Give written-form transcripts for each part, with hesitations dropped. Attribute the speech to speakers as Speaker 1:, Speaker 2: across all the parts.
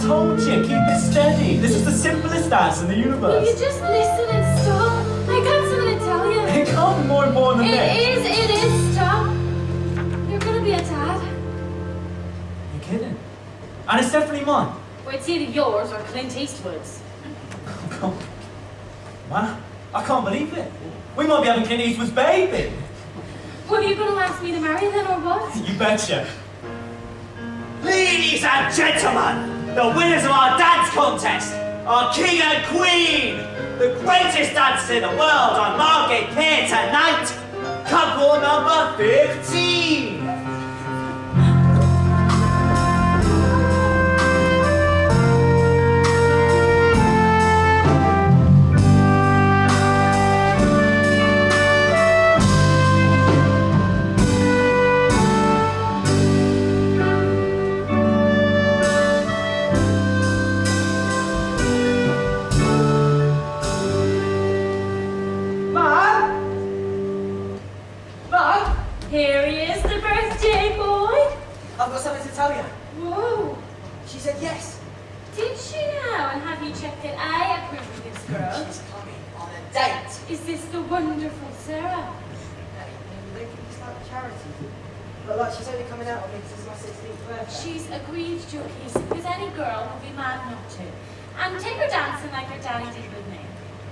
Speaker 1: told you, keep it steady. This is the simplest dance in the universe.
Speaker 2: Will you just listen and stop? I got something to tell you.
Speaker 1: It can't be more important than this.
Speaker 2: It is, stop. You're gonna be a dad.
Speaker 1: You're kidding. And it's definitely mine.
Speaker 2: Well, it's either yours or Clint Eastwood's.
Speaker 1: Oh, man, I can't believe it. We might be having Clint Eastwood's baby.
Speaker 2: Well, are you gonna ask me to marry then or what?
Speaker 1: You betcha.
Speaker 3: Ladies and gentlemen, the winners of our dance contest, our king and queen, the greatest dancers in the world on Market Pier tonight, couple number 15.
Speaker 2: Here he is, the birthday boy.
Speaker 4: I've got something to tell you.
Speaker 2: Whoa.
Speaker 4: She said yes.
Speaker 2: Did she now? And have you checked that I approve of this girl?
Speaker 4: She's coming on a date.
Speaker 2: Is this the wonderful Sarah?
Speaker 4: They think it's like charity. But like she's only coming out with me because it's my 16th birthday.
Speaker 2: She's agreed to a kiss because any girl would be mad not to. And take her dancing like her daddy did with me.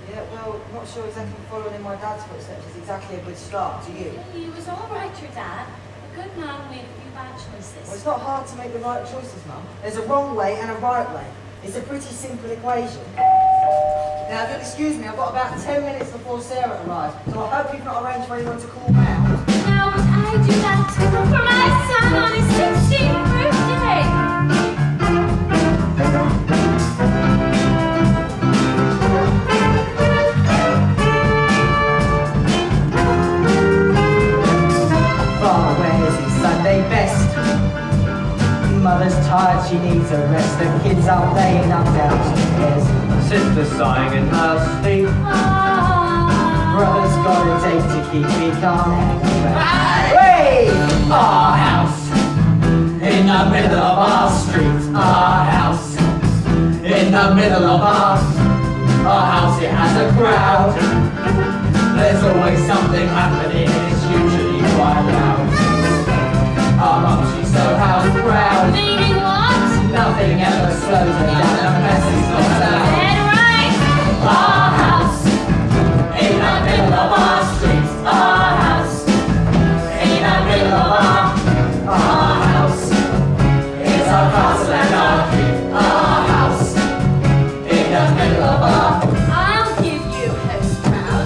Speaker 4: Yeah, well, I'm not sure exactly following in my dad's footsteps is exactly a good start, do you?
Speaker 2: He was all right, your dad. A good man made a few bad choices.
Speaker 4: Well, it's not hard to make the right choices, Mum. There's a wrong way and a right way. It's a pretty simple equation. Now, if you'll excuse me, I've got about 10 minutes before Sarah arrives, so I hope you've not arranged for anyone to call round.
Speaker 2: Now would I do that for my son on his 16th birthday?
Speaker 4: Mother's tired, she needs a rest. The kids are playing up downstairs.
Speaker 3: Sister's sighing in her sleep.
Speaker 4: Brother's got a date to keep, he can't hang around. Hey! Our house in the middle of our street. Our house in the middle of our house. It has a crowd. There's always something happening. It's usually quite loud. Our mum, she's so house proud.
Speaker 2: Meaning what?
Speaker 4: Nothing ever slows her down. The mess is not allowed.
Speaker 2: Dead right.
Speaker 4: Our house in the middle of our street. Our house in the middle of our house. It's our castle and our keep. Our house in the middle of our.
Speaker 2: I'll give you house proud.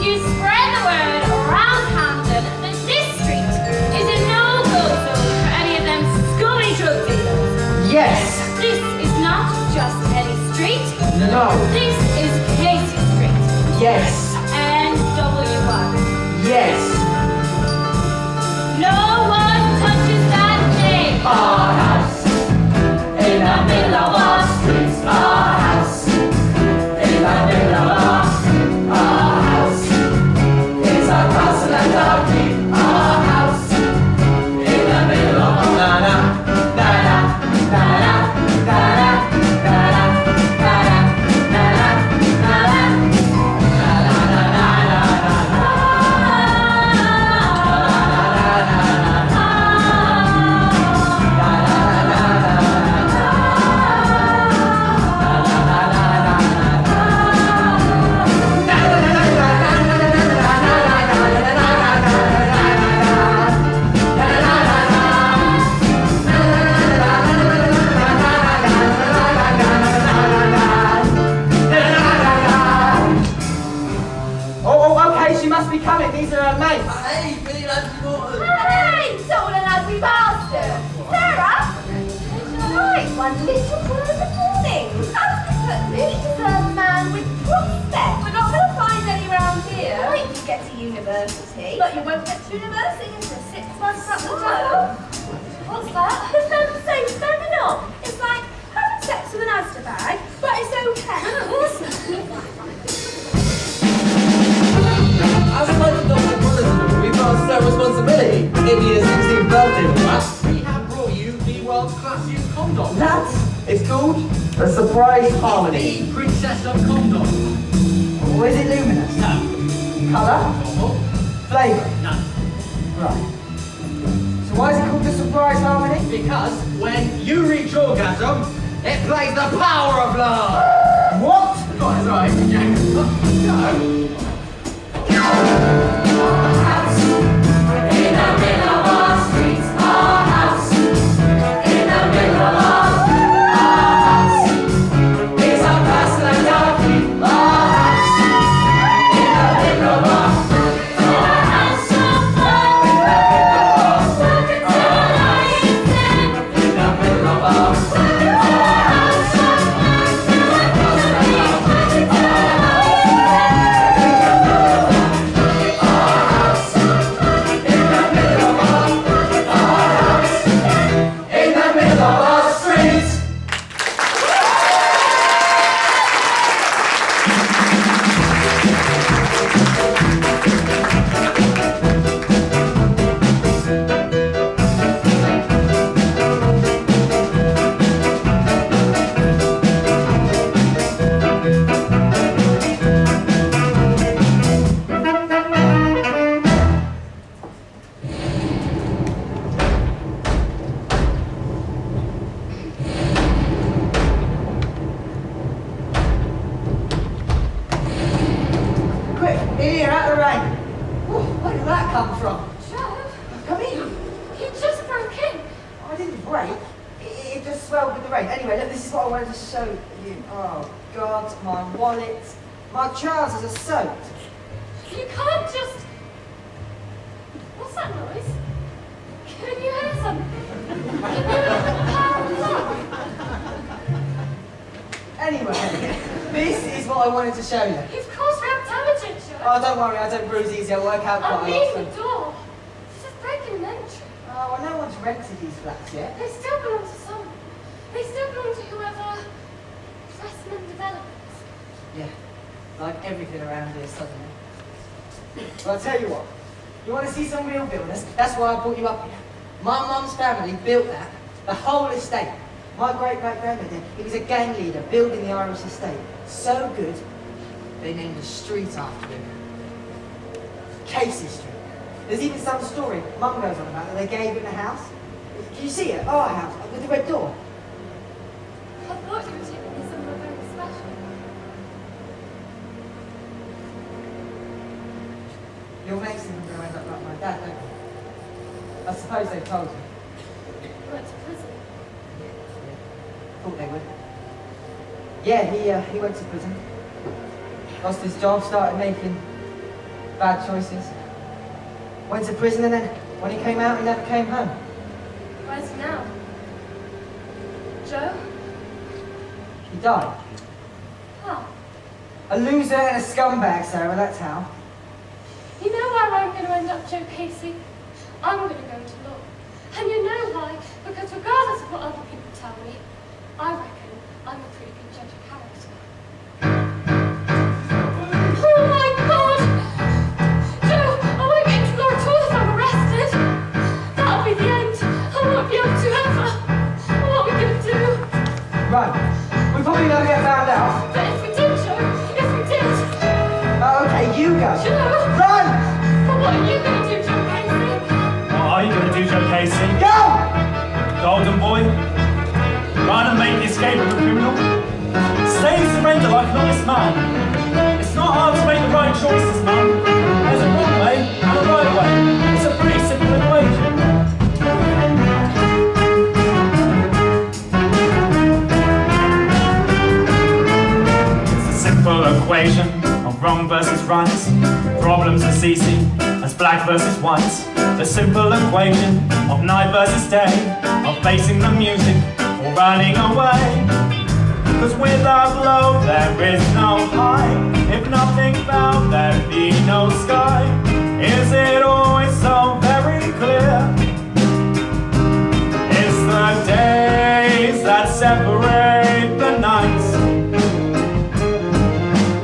Speaker 2: You spread the word around Camden that this street is a no-go zone for any of them scummy drug dealers.
Speaker 4: Yes.
Speaker 2: This is not just any street.
Speaker 4: No.
Speaker 2: This is Casey Street.
Speaker 4: Yes.
Speaker 2: NW1.
Speaker 4: Yes.
Speaker 2: No one touches that name.
Speaker 4: Our house in the middle of our streets. Our house in the middle of our house. It's our castle and our keep. Our house in the middle of our na-na, na-na, na-na, na-na, na-na, na-na, na-na, na-na, Oh, okay, she must be coming. These are her mates.
Speaker 3: Hey, Billy Lanzarote.
Speaker 5: Hey, someone an ugly bastard! Sarah? Right, one little word of warning. But this is a man with prospects. We're not going to find any round here. Right, you get to university. But you won't get to university until 6 months up the term. What's that? The same seminar. It's like having sex with an Asda bag, but it's okay.
Speaker 6: As a bunch of Dr. Brothers, we've got a responsibility. Maybe a 16th birthday, right? We have brought you the world's classiest condom.
Speaker 4: That's
Speaker 6: It's called?
Speaker 4: The surprise harmony.
Speaker 6: The Princess of Condor.
Speaker 4: Or is it luminous?
Speaker 6: No.
Speaker 4: Colour? Flavour?
Speaker 6: No.
Speaker 4: Right. So why is it called the surprise harmony?
Speaker 6: Because when you reach orgasm, it plays the power of love.
Speaker 4: What?
Speaker 6: That's right. No.
Speaker 4: Here, out of the rain. Where did that come from?
Speaker 2: Joe,
Speaker 4: Come in.
Speaker 2: you just broke in.
Speaker 4: I didn't break. It just swelled with the rain. Anyway, look, this is what I wanted to show you. Oh, God, my wallet. My trousers are soaked.
Speaker 2: You can't just... What's that noise? Can you hear something? Can you hear the power of love?
Speaker 4: Anyway, this is what I wanted to show you.
Speaker 2: You've caused real damage, Joe.
Speaker 4: Oh, don't worry, I don't bruise easy. I'll work out
Speaker 2: I'm
Speaker 4: quite a
Speaker 2: leaving
Speaker 4: lot.
Speaker 2: the door. This is breaking an entry.
Speaker 4: Oh, well, no one's rented these flats yet.
Speaker 2: They still belong to someone. They still belong to whoever pressed them developers.
Speaker 4: Yeah, like everything around here suddenly. Well, I'll tell you what. You want to see some real builders? That's why I brought you up here. My mum's family built that, the whole estate. My great-great-grandmother, he was a gang leader building the Irish estate. So good, they named a street after him. Casey Street. There's even some story Mum goes on about that they gave him a house. Can you see it? Our house, with the red door.
Speaker 2: I thought you were taking me somewhere very special.
Speaker 4: Your mates think I'm going to end up like my dad, don't you? I suppose they told you.
Speaker 2: You went to prison.
Speaker 4: Thought they would. Yeah, he went to prison. Lost his job, started making bad choices. Went to prison, and then when he came out, he never came home.
Speaker 2: Where's he now? Joe?
Speaker 4: He died.
Speaker 2: How?
Speaker 4: A loser and a scumbag, Sarah, that's how.
Speaker 2: You know where I'm going to end up, Joe Casey? I'm going to go to law. And you know why? Because regardless of what other people tell me, I reckon I'm a pretty good judge of character. Oh my God! Joe, I won't get into law at all if I'm arrested. That'll be the end. I won't be able to ever. What are we going to do?
Speaker 4: Run. We're probably going to get found out.
Speaker 2: But if we did, Joe, if we did,
Speaker 4: Oh, okay, you go.
Speaker 2: Joe,
Speaker 4: Run!
Speaker 2: but what are you going to do, Joe Casey?
Speaker 1: What are you going to do, Joe Casey?
Speaker 4: Go!
Speaker 1: Golden boy? Run and make the escape of a criminal? Stay and surrender like an honest man. It's not hard to make the right choices, Mum. There's a wrong way and a right way. It's a pretty simple equation. It's a simple equation of wrong versus right. Problems as easy as black versus white. The simple equation of night versus day, of facing the music or running away. Cause without low there is no high. If nothing found there be no sky. Is it always so very clear? It's the days that separate the nights,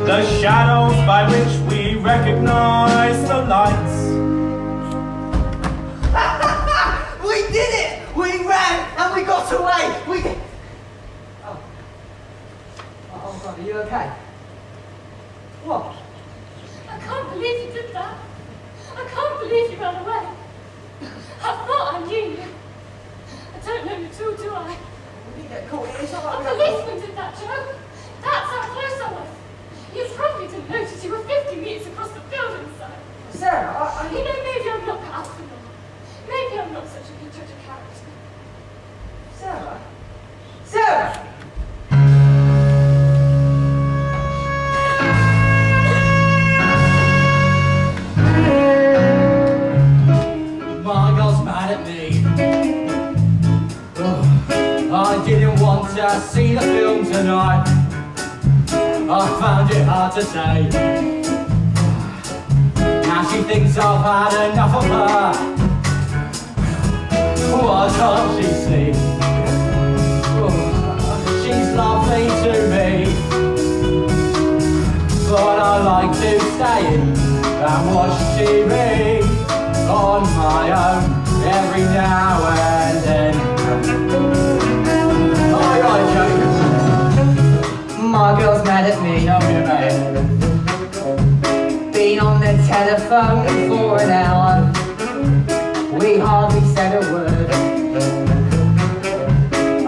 Speaker 1: the shadows by which we recognize the lights.
Speaker 4: We did it! We ran and we got away! We... Oh. Are you okay? What?
Speaker 2: I can't believe you did that. I can't believe you ran away. I thought I knew you. I don't know you at all, do I?
Speaker 4: We didn't get caught. It's not
Speaker 2: A
Speaker 4: like we got
Speaker 2: policeman did that, Joe. That's how close I was. You probably didn't notice you were 50 metres across the building site.
Speaker 4: Sarah,
Speaker 2: You know, maybe I'm not cut out for law. Maybe I'm not such a good judge of character.
Speaker 4: Sarah? Sarah!
Speaker 6: My girl's mad at me. I didn't want to see the film tonight. I found it hard to say. Now she thinks I've had enough of her. Why can't she see? She's lovely to me, but I like to stay in and watch TV on my own every now and then. Alright, Joe.
Speaker 4: My girl's mad at me.
Speaker 6: Tell me about it.
Speaker 4: Been on the telephone for an hour. We hardly said a word.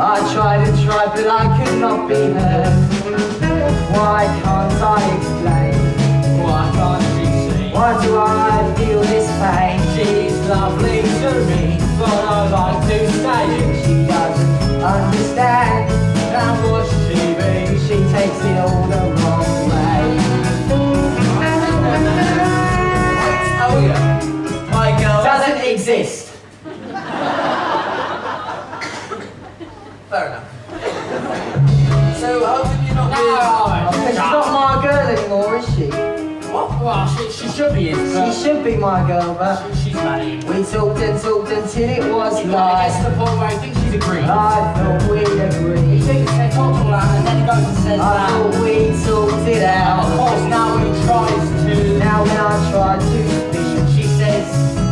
Speaker 4: I tried and tried, but I could not be heard. Why can't I explain?
Speaker 6: Why can't she see?
Speaker 4: Why do I feel this pain?
Speaker 6: She's lovely to me, but I like to stay in.
Speaker 4: She doesn't understand.
Speaker 6: And watch TV.
Speaker 4: She takes it all the wrong way.
Speaker 6: I tell you, my girl
Speaker 4: Doesn't exist.
Speaker 6: Fair enough. So how can you not
Speaker 4: Because she's not my girl anymore, is she?
Speaker 6: What? Well, she should be.
Speaker 4: She should be my girl, but
Speaker 6: She's mad at you.
Speaker 4: we talked until it was
Speaker 6: It gets
Speaker 4: lies.
Speaker 6: to the point where I think she's agreed.
Speaker 4: I thought we'd
Speaker 6: He
Speaker 4: agree.
Speaker 6: thinks they talked all out and then he goes and says
Speaker 4: I
Speaker 6: that.
Speaker 4: thought we talked it
Speaker 6: Of
Speaker 4: out.
Speaker 6: course, now when he tries to,
Speaker 4: Now when I try to speak,
Speaker 6: she says,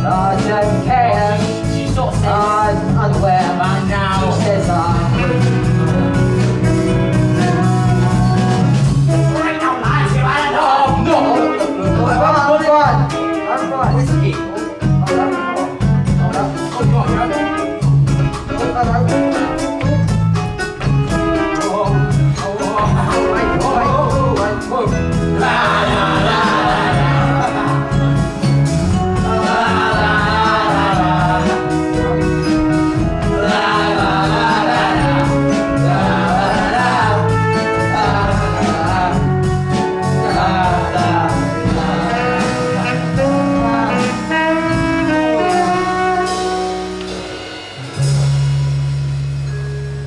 Speaker 4: I don't care.
Speaker 6: she sort of says,
Speaker 4: I'm unaware.
Speaker 6: and now,
Speaker 4: She says I'm free.
Speaker 3: I don't like you, I don't know.
Speaker 4: I'm fine. I'm fine.
Speaker 6: whiskey.
Speaker 4: Hold up.
Speaker 6: Oh, God,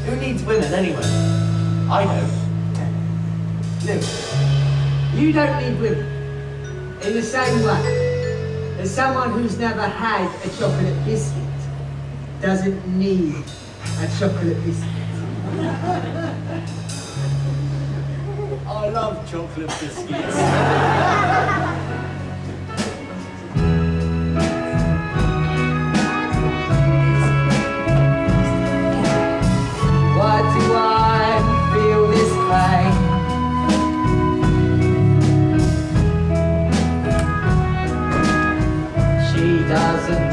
Speaker 6: Who needs women anyway? I don't.
Speaker 4: Look, you don't need women. In the same way as someone who's never had a chocolate biscuit doesn't need a chocolate biscuit.
Speaker 6: I love chocolate biscuits.
Speaker 4: Why do I feel this pain? She doesn't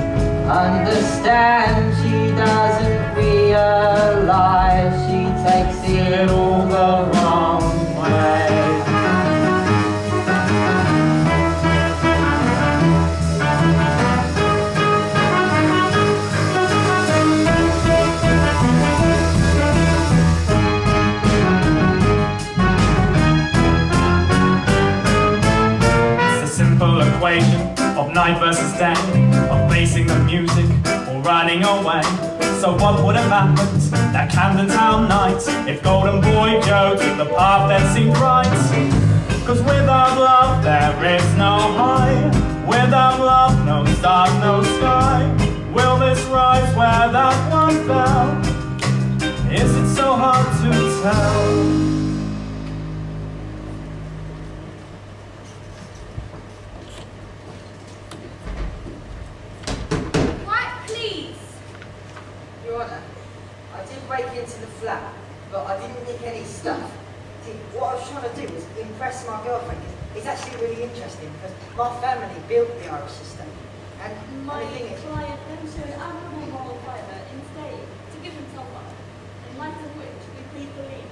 Speaker 4: understand, she doesn't realize, she takes it all the wrong way.
Speaker 1: It's a simple equation of night versus day, of facing the music or running away. So what would have happened that Camden Town night if Golden Boy Joe took the path that seemed right? Cause without love there is no high, without love no stars, no sky. Will this rise where that one fell? Is it so hard to tell?
Speaker 5: Quiet, please.
Speaker 4: Your Honour, I did break into the flat, but I didn't nick any stuff. See, what I was trying to do was impress my girlfriend. It's actually really interesting because my family built the Irish system. And
Speaker 7: My
Speaker 4: the thing is,
Speaker 7: client then showed admirable moral fibre in staying to give himself up, in light of which we plead the lead.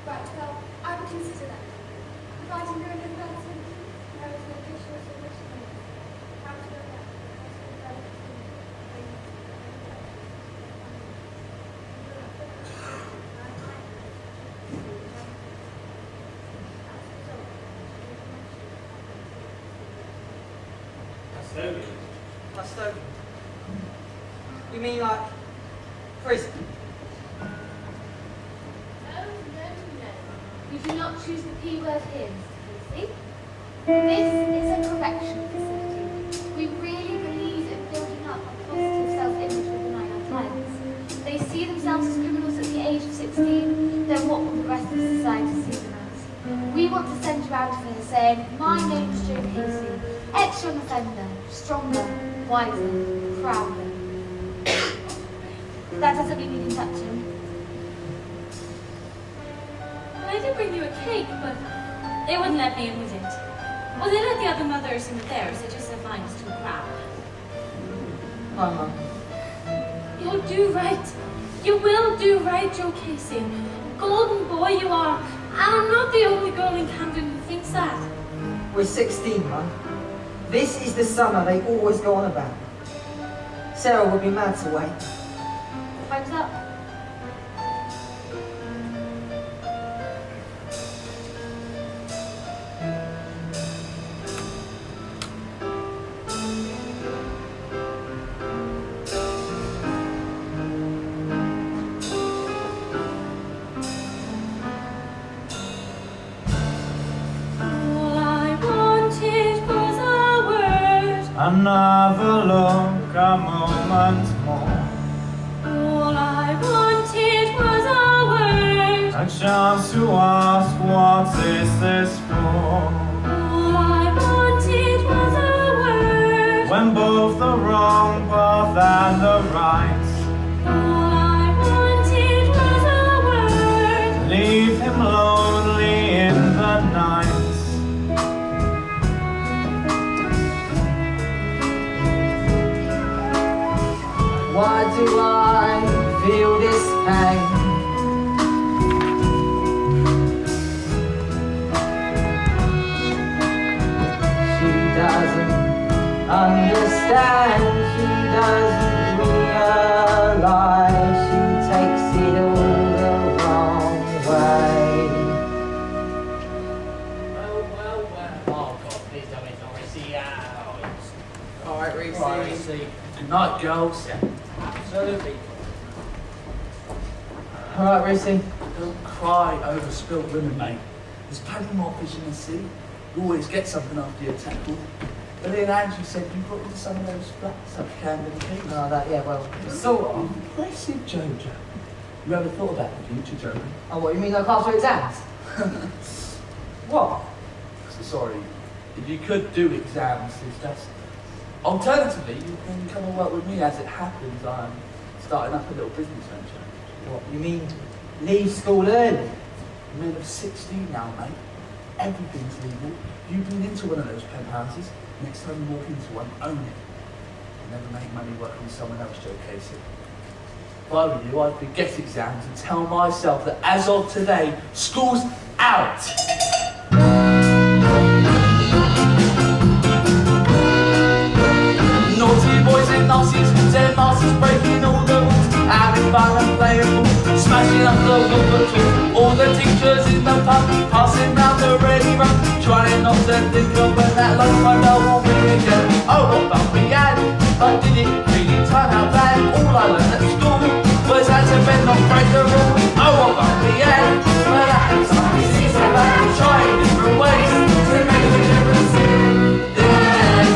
Speaker 2: Right, well, I will consider that. Providing no advancement, no location or solution. How to go about
Speaker 4: custodian. You mean like prison?
Speaker 2: No. You do not choose the P word here, Mr. Casey. This is a correctional facility. We really believe in building up a positive self-image within our clients. They see themselves as criminals at the age of 16, then what will the rest of society see them as? We want to send you out of here saying, my name is Joe Casey, ex-young offender, stronger, wiser, prouder. That doesn't mean you can touch him.
Speaker 7: I did bring you a cake, but they wouldn't let me in with it. Well, they let the other mothers in with theirs. They just said mine was too proud.
Speaker 4: Hi, Mum.
Speaker 7: You'll do right. You will do right, Joe Casey. Golden boy you are. And I'm not the only girl in Camden who thinks that.
Speaker 4: We're 16, Mum. This is the summer they always go on about. Sarah would be mad to wait.
Speaker 2: Time's up.
Speaker 7: All I wanted was a word.
Speaker 1: Another look, a moment more.
Speaker 7: All I wanted was a word.
Speaker 1: A chance to ask, what is this for?
Speaker 7: All I wanted was a word.
Speaker 1: When both the wrong path and the right,
Speaker 7: All I wanted was a word.
Speaker 1: leave him lonely in the night.
Speaker 4: Why do I feel this pain? She doesn't understand, she doesn't realize, she takes it all the wrong way.
Speaker 8: Oh God, please don't make Reese.
Speaker 6: Alright, Reese.
Speaker 8: Right, Reese.
Speaker 6: Good night, girls.
Speaker 8: Yeah, absolutely.
Speaker 4: Alright, Rissy.
Speaker 6: Don't cry over spilled women, mate. There's plenty more fish in the sea. You always get something after you're tackled. But then Andrew said you got into some of those flats up Camden Keys.
Speaker 4: No, that, yeah, well, sort of.
Speaker 6: Impressive, Jojo. You ever thought about the future, Jojo?
Speaker 4: Oh, what, you mean like after exams? What?
Speaker 6: Sorry, if you could do exams, it's just... Alternatively, you can come and work with me. As it happens, I'm starting up a little business venture.
Speaker 4: What, you mean leave school early?
Speaker 6: I'm men of 16 now, mate. Everything's legal. You've been into one of those penthouses. Next time you walk into one, own it. You'll never make money working with someone else, Joe Casey. If I were you, I'd forget exams and tell myself that as of today, school's out. Naughty boys and Nazis, their masters breaking all the rules, having fun and playing pool, smashing up the rubber tools. All the teachers in the pub, passing round the ready run, trying not to think of when that low bell will ring again. Oh, what fun we had, but did it really turn out bad? All I learned at school was how to bend, not break the rules. Oh, what fun we had, but at the time we see about trying different ways to make a difference.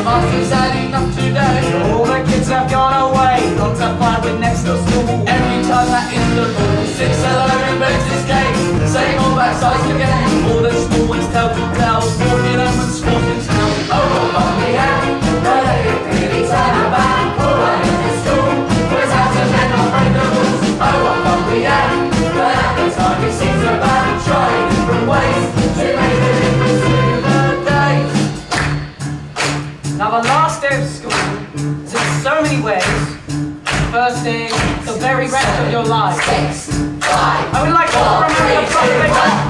Speaker 6: Masters had enough today. All the kids have gone away, not to fight with next door school. Every time that is the rule, 6 alone begs this game. Same old backsides again. All the school ones tell to tales, walking home and squawking still. Oh, what fun we had, but it didn't really turn out bad. All I learned in school was how to bend, not break the rules. Oh, what fun we had, but at the time it seems so bad. Trying different your life.
Speaker 4: 6, 5,
Speaker 6: I would like to remember the prospect.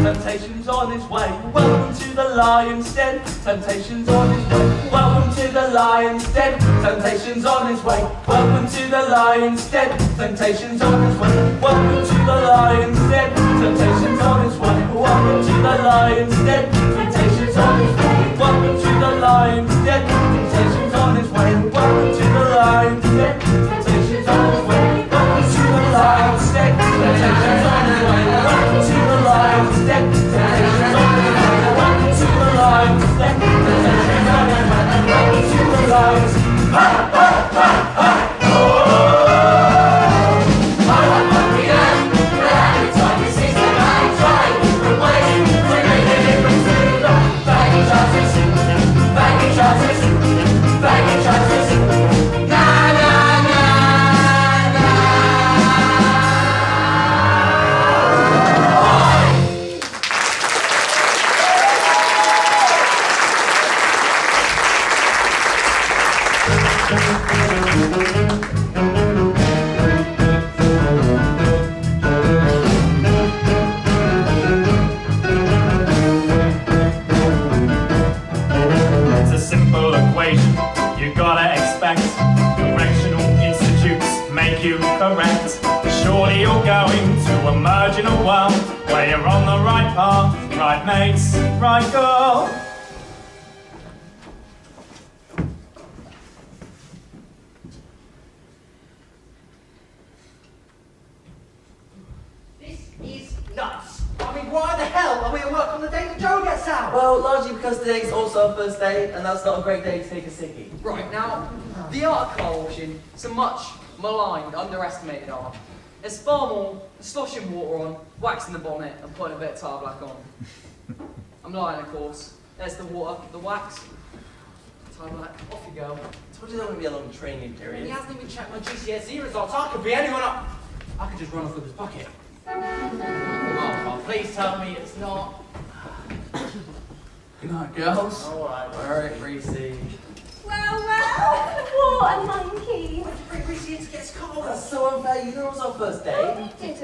Speaker 6: Temptations on his way. Welcome to the lion's den. Temptations on his way. Welcome to the lion's den. Temptations on his way. Welcome to the lion's den. Temptations on his way. Welcome to the lion's den. Temptations on his way. Welcome to the lion's den. Temptations on his way. Welcome to the lion's den. Temptations on his way. Welcome to the lion's den. Temptations on his way. Welcome to the lion's den. Temptations on his way. Welcome to the lion's den. Temptations on his way. Welcome to the lion's den. Temptations on his way. Welcome to the lion's. Ha ha ha ha!
Speaker 1: Surely you're going to emerge in a world where you're on the right path, right mates, right girl.
Speaker 4: This is nuts. I mean, why the hell are we at work on the day that Joe gets out?
Speaker 6: Well, largely because today's also our first day, and that's not a great day to take a sickie.
Speaker 9: Right, now, the art of car washing is a much maligned, underestimated art. It's far more sloshing water on, waxing the bonnet, and putting a bit of tar black on. I'm lying, of course. There's the water, the wax, tar black, off you go.
Speaker 6: I told you there would be a long training period.
Speaker 4: He hasn't even checked my GCSE results. I could be anyone up. I could just run off with his bucket. Oh, please tell me it's not.
Speaker 6: Good night, girls.
Speaker 4: Alright.
Speaker 6: Alright, Reese.
Speaker 5: Well, what a monkey.
Speaker 4: Why'd you bring Reese in to get his car?
Speaker 6: That's so unfair. You know it was our first
Speaker 5: Oh,
Speaker 6: day.
Speaker 5: we didn't,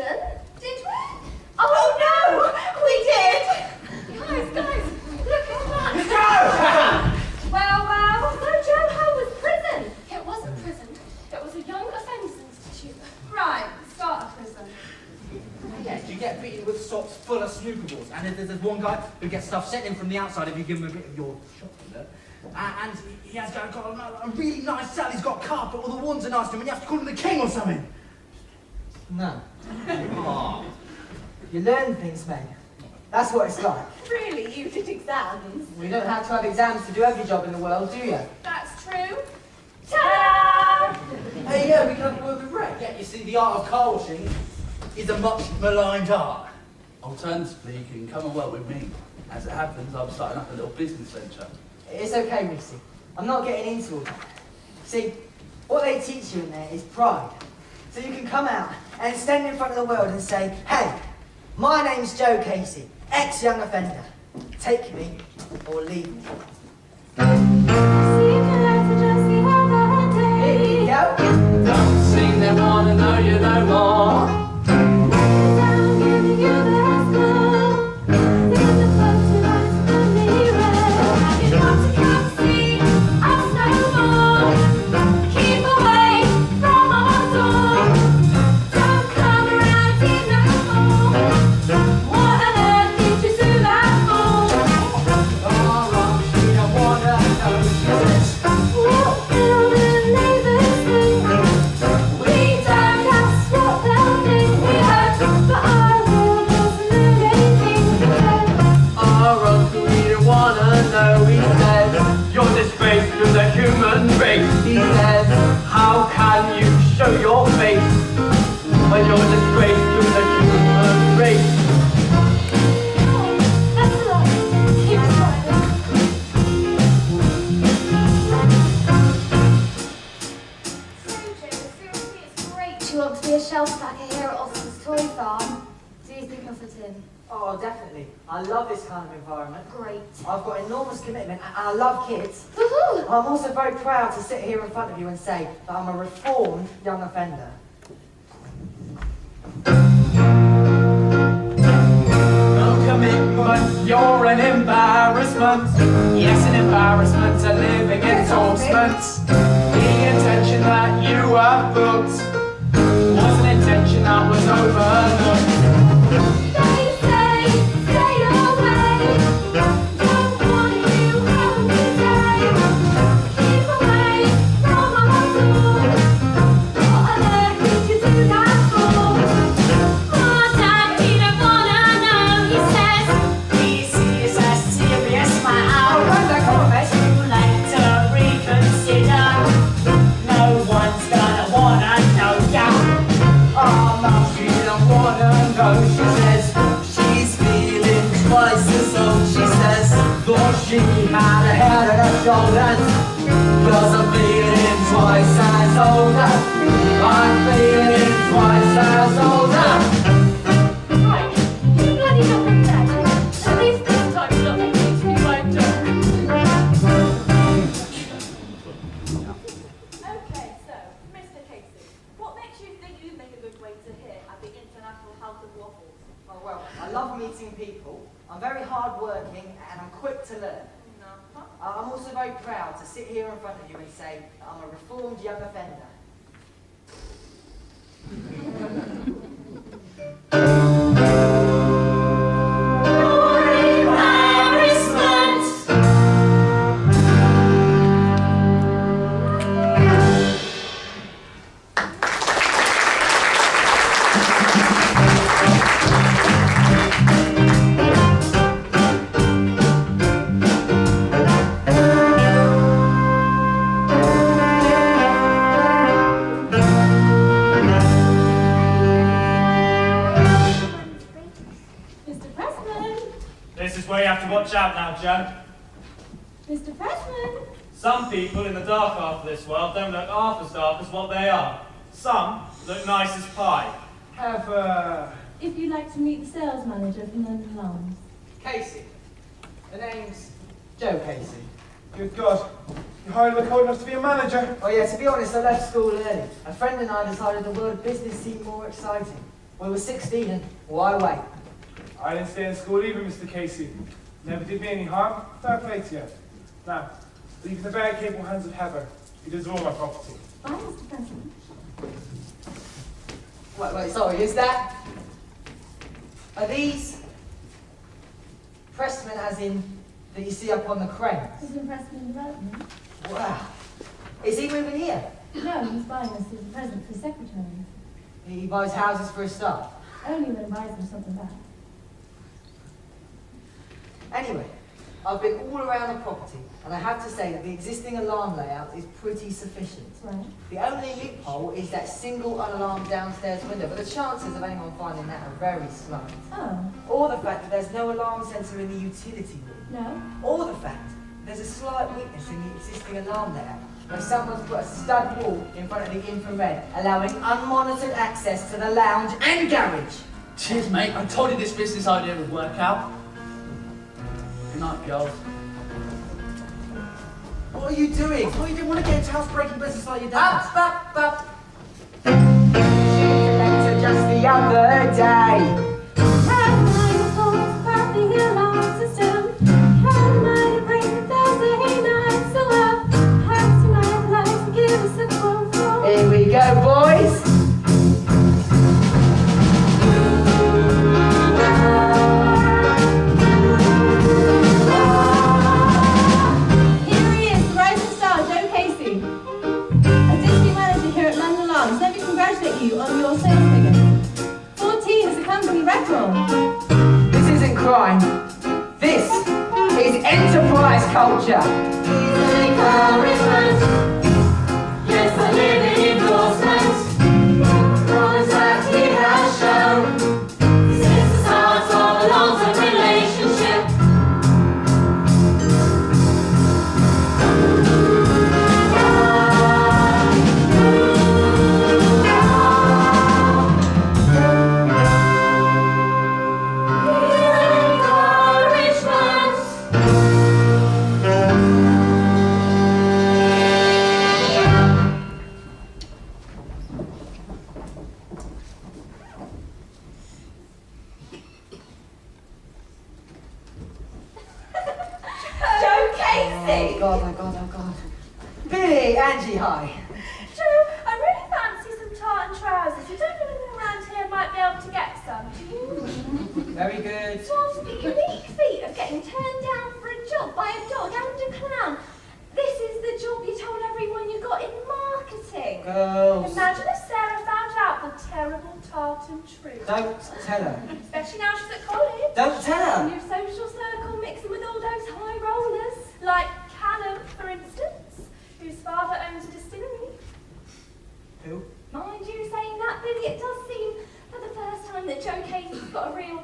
Speaker 5: did we? Oh no, we did. Guys, look at that. Well, so Joe, how was prison?
Speaker 2: It wasn't prison. It was a young offenders institute.
Speaker 5: Right, start of prison.
Speaker 4: Yeah, did you get beaten with socks full of snooker
Speaker 10: there's one guy who gets stuff sent in from the outside if you give him a bit of your chocolate. And he has got a really nice cell. He's got carpet, all the wands are nice to him, and you have to call him the king or something.
Speaker 4: No.
Speaker 10: Oh.
Speaker 4: You learn things, mate. That's what it's like.
Speaker 5: Really, you did exams?
Speaker 4: We don't have to have exams to do every job in the world, do you?
Speaker 5: That's true. Ta-da!
Speaker 10: Hey, yeah, we can have a word with Ray. Yeah, you see, the art of car washing is a much maligned art.
Speaker 6: Alternatively, you can come and work with me. As it happens, I'm starting up a little business venture.
Speaker 4: It's okay, Missy. I'm not getting into all that. See, what they teach you in there is pride. So you can come out and stand in front of the world and say, hey, my name's Joe Casey, ex-young offender. Take me or leave me. Here we go.
Speaker 6: Don't seem they wanna know you no more. He says, how can you show your face when you're a disgrace to the human race?
Speaker 2: That's a lot. Keep
Speaker 5: Seriously, it's great you want to be a shelf stacker here at Austin's Toy Farm. Do you think I'll fit in?
Speaker 4: Oh, definitely. I love this kind of environment.
Speaker 5: Great.
Speaker 4: I've got enormous commitment and I love kids.
Speaker 5: Woohoo!
Speaker 4: I'm also very proud to sit here in front of you and say that I'm a reformed young offender.
Speaker 1: No commitment, you're an embarrassment. Yes, an embarrassment, a living endorsement. The intention that you were booked was an intention that was overlooked.
Speaker 4: She had a head on her shoulders, 'cause I'm feeling twice as older. I'm feeling twice as older.
Speaker 2: Right, you bloody not dead. At least this time you're not making me quite drunk.
Speaker 5: Okay, so, Mr. Casey, what makes you think you'd make a good waiter here at the International House of Waffles?
Speaker 4: Oh, well, I love meeting people. I'm very hard-working and I'm quick to learn. I'm also very proud to sit here in front of you and say that I'm a reformed young offender.
Speaker 1: Watch out now, Joe.
Speaker 2: Mr. Freshman.
Speaker 1: Some people in the dark half of this world don't look half as dark as what they are. Some look nice as pie.
Speaker 7: If you'd like to meet the sales manager from London Arms.
Speaker 4: Casey. The name's Joe Casey.
Speaker 11: Good God. You hardly look old enough to be a manager.
Speaker 4: Oh yeah, to be honest, I left school early. A friend and I decided the world of business seemed more exciting. We were 16 and why wait?
Speaker 11: I didn't stay in school either, Mr. Casey. Never did me any harm. Fair play to you. Now, leave in the very capable hands of Heather, who does all my property.
Speaker 7: Bye, Mr. President.
Speaker 4: Wait, sorry, is that... Are these... Pressman as in that you see up on the crane.
Speaker 12: He's in Preston Development.
Speaker 4: Wow. Is he moving here?
Speaker 12: No, he's buying us as a present for secretary.
Speaker 4: He buys houses for his staff.
Speaker 12: Only when he buys them something back.
Speaker 4: Anyway, I've been all around the property, and I have to say that the existing alarm layout is pretty sufficient.
Speaker 12: Right.
Speaker 4: The only loophole is that single unalarmed downstairs window, but the chances of anyone finding that are very slight.
Speaker 12: Oh,
Speaker 4: Or the fact that there's no alarm sensor in the utility room.
Speaker 12: no?
Speaker 4: Or the fact there's a slight weakness in the existing alarm layout, where someone's put a stud wall in front of the infrared, allowing unmonitored access to the lounge and garage.
Speaker 6: Cheers, mate. I told you this business idea would work out. Good night, girls.
Speaker 10: What are you doing? What are you doing? Want to get into housebreaking business like your dad?
Speaker 4: Up. Just the other day. Here we go, boys.
Speaker 5: Here he is, the rising star, Joe Casey. As district manager here at London Alarms, let me congratulate you on your sales figure. 14 is a company record.
Speaker 4: This isn't crime. This is enterprise culture.
Speaker 7: Yes, I live in endorsements. Promise that he has shown. Since the start of a long-term relationship.
Speaker 5: Joe Casey!
Speaker 4: Oh God. Billy, Angie, hi.
Speaker 5: Joe, I really fancy some tartan trousers. You don't know anyone around here might be able to get some, do you?
Speaker 4: Very good.
Speaker 5: So after the unique feat of getting turned down for a job by a dog and a clown, this is the job you told everyone you got in marketing.
Speaker 4: Girls,
Speaker 5: Imagine if Sarah found out the terrible tartan truth.
Speaker 4: don't tell her.
Speaker 5: Especially now she's at college.
Speaker 4: Don't tell
Speaker 5: In
Speaker 4: her.
Speaker 5: your social circle mixing with all those high rollers. Like Callum, for instance, whose father owns a distillery.
Speaker 4: Who?
Speaker 5: Mind you saying that, Billy, it does seem for the first time that Joe Casey's got a real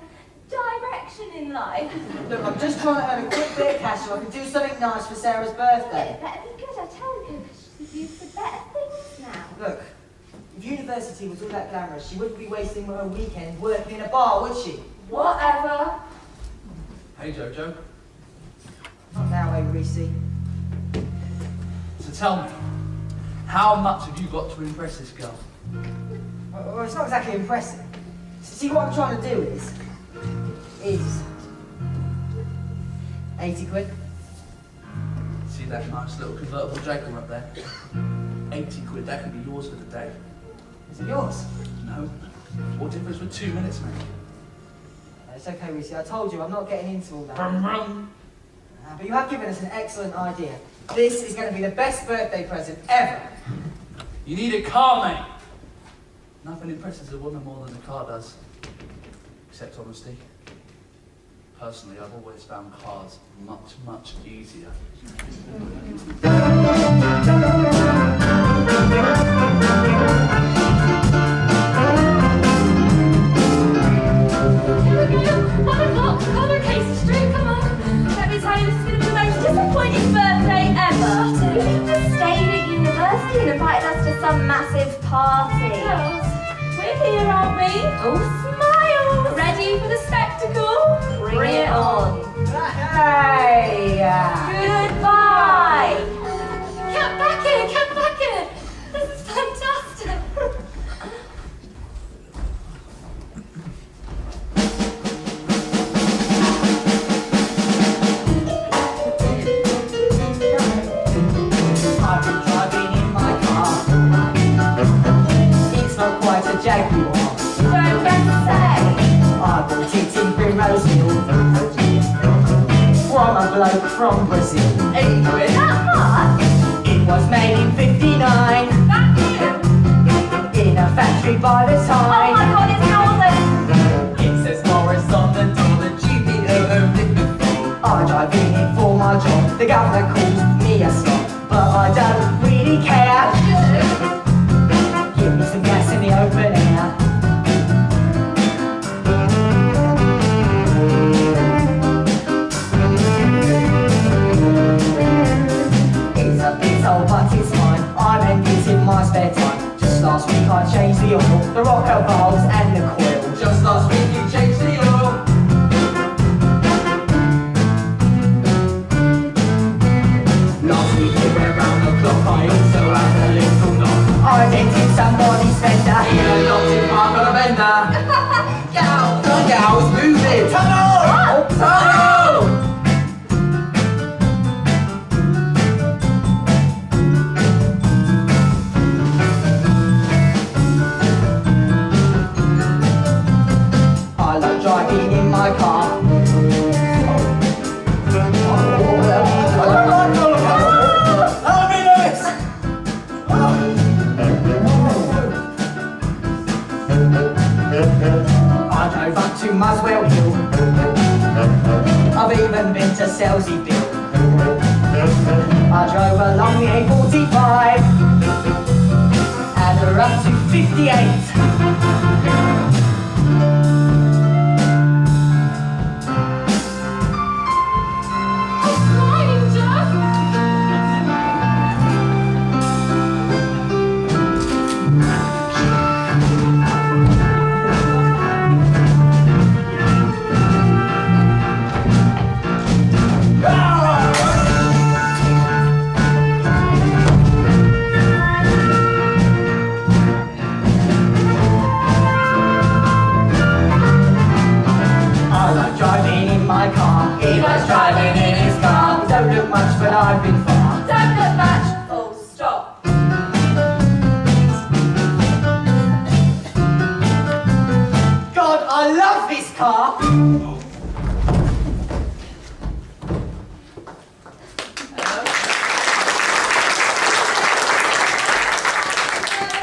Speaker 5: direction in life.
Speaker 4: Look, I'm just trying to earn a quick bit of cash so I can do something nice for Sarah's
Speaker 5: It
Speaker 4: birthday.
Speaker 5: better be good, I tell you, because she's used to better things now.
Speaker 4: Look, if university was all that glamorous, she wouldn't be wasting her weekend working in a bar, would she?
Speaker 5: Whatever.
Speaker 6: Hey, Jojo.
Speaker 4: Not now, eh, Reese?
Speaker 6: So tell me, how much have you got to impress this girl?
Speaker 4: Well, it's not exactly impressive. See, what I'm trying to do is 80 quid.
Speaker 6: See that nice little convertible Jaguar up there? 80 quid, that can be yours for the day.
Speaker 4: Is it yours?
Speaker 6: No. What difference would 2 minutes make?
Speaker 4: It's okay, Reese. I told you I'm not getting into all that.
Speaker 6: Brum, brum.
Speaker 4: But you have given us an excellent idea. This is going to be the best birthday present ever.
Speaker 6: You need a car, mate. Nothing impresses a woman more than a car does. Except honesty. Personally, I've always found cars much, much easier.
Speaker 5: Colour Casey Street, come on. Let me tell you, this is going to be the most disappointing birthday ever. You should have stayed at university and invited us to some massive party. Girls, we're here, aren't we? Oh, smile! Ready for the spectacle? Bring it on.
Speaker 4: Hey!
Speaker 5: Goodbye!
Speaker 2: Get back here, get back here! This is fantastic!
Speaker 4: I've been driving in my car. It's not quite a Jaguar.
Speaker 5: Don't just say.
Speaker 4: I bought it in Primrose Hill. bloke from Brazil.
Speaker 5: £8. That much?
Speaker 4: It was made in 59
Speaker 5: That new?
Speaker 4: in a factory by the
Speaker 5: Oh
Speaker 4: Tyne.
Speaker 5: my god, it's Northern!
Speaker 9: It says Morris on the door, the GPO.
Speaker 4: I drive in it for my job. The governor calls me a snob, but I don't really care. Give me some gas in the open air. It's a bit old, but it's fine. I mend it in my spare time. Just last week I changed the oil, the rocker valves and the coil.
Speaker 9: Just last week you changed the oil.
Speaker 4: Last week it went round the clock. I also had a little knock. I dented somebody's fender.
Speaker 9: You knocked in park on a bender.
Speaker 5: Go!
Speaker 9: The gal's moving. Tunnel! Tunnel!
Speaker 4: I like driving in my car. I drove up to Muswell Hill. I've even been to Selseyville. I drove along the A45 and we're up to 58.
Speaker 2: Flying, Jack!
Speaker 4: I like driving in my car. He likes driving in his car. Don't look much, but I've been far.
Speaker 5: Don't look much! Full stop.
Speaker 4: God, I love this car.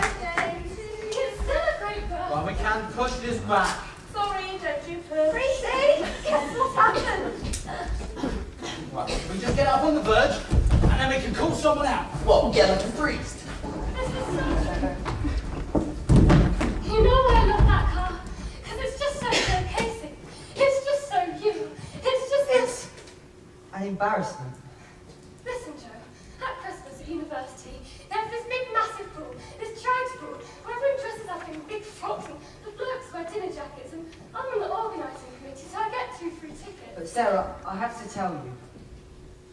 Speaker 2: It's still a great girl.
Speaker 9: Well, we can push this back.
Speaker 5: Sorry, don't you push. Creasy, guess what's happened?
Speaker 10: Right, we just get up on the verge, and then we can call someone out.
Speaker 9: What? Get like a priest?
Speaker 2: You know why I love that car? Because it's just so Joe Casey. It's just so you. It's just
Speaker 4: It's an embarrassment.
Speaker 2: Listen, Joe. At Christmas at university, there's this big massive pool, this charity pool, where everyone dresses up in big frocks and the blokes wear dinner jackets, and I'm on the organising committee, so I get 2 free tickets.
Speaker 4: But Sarah, I have to tell you,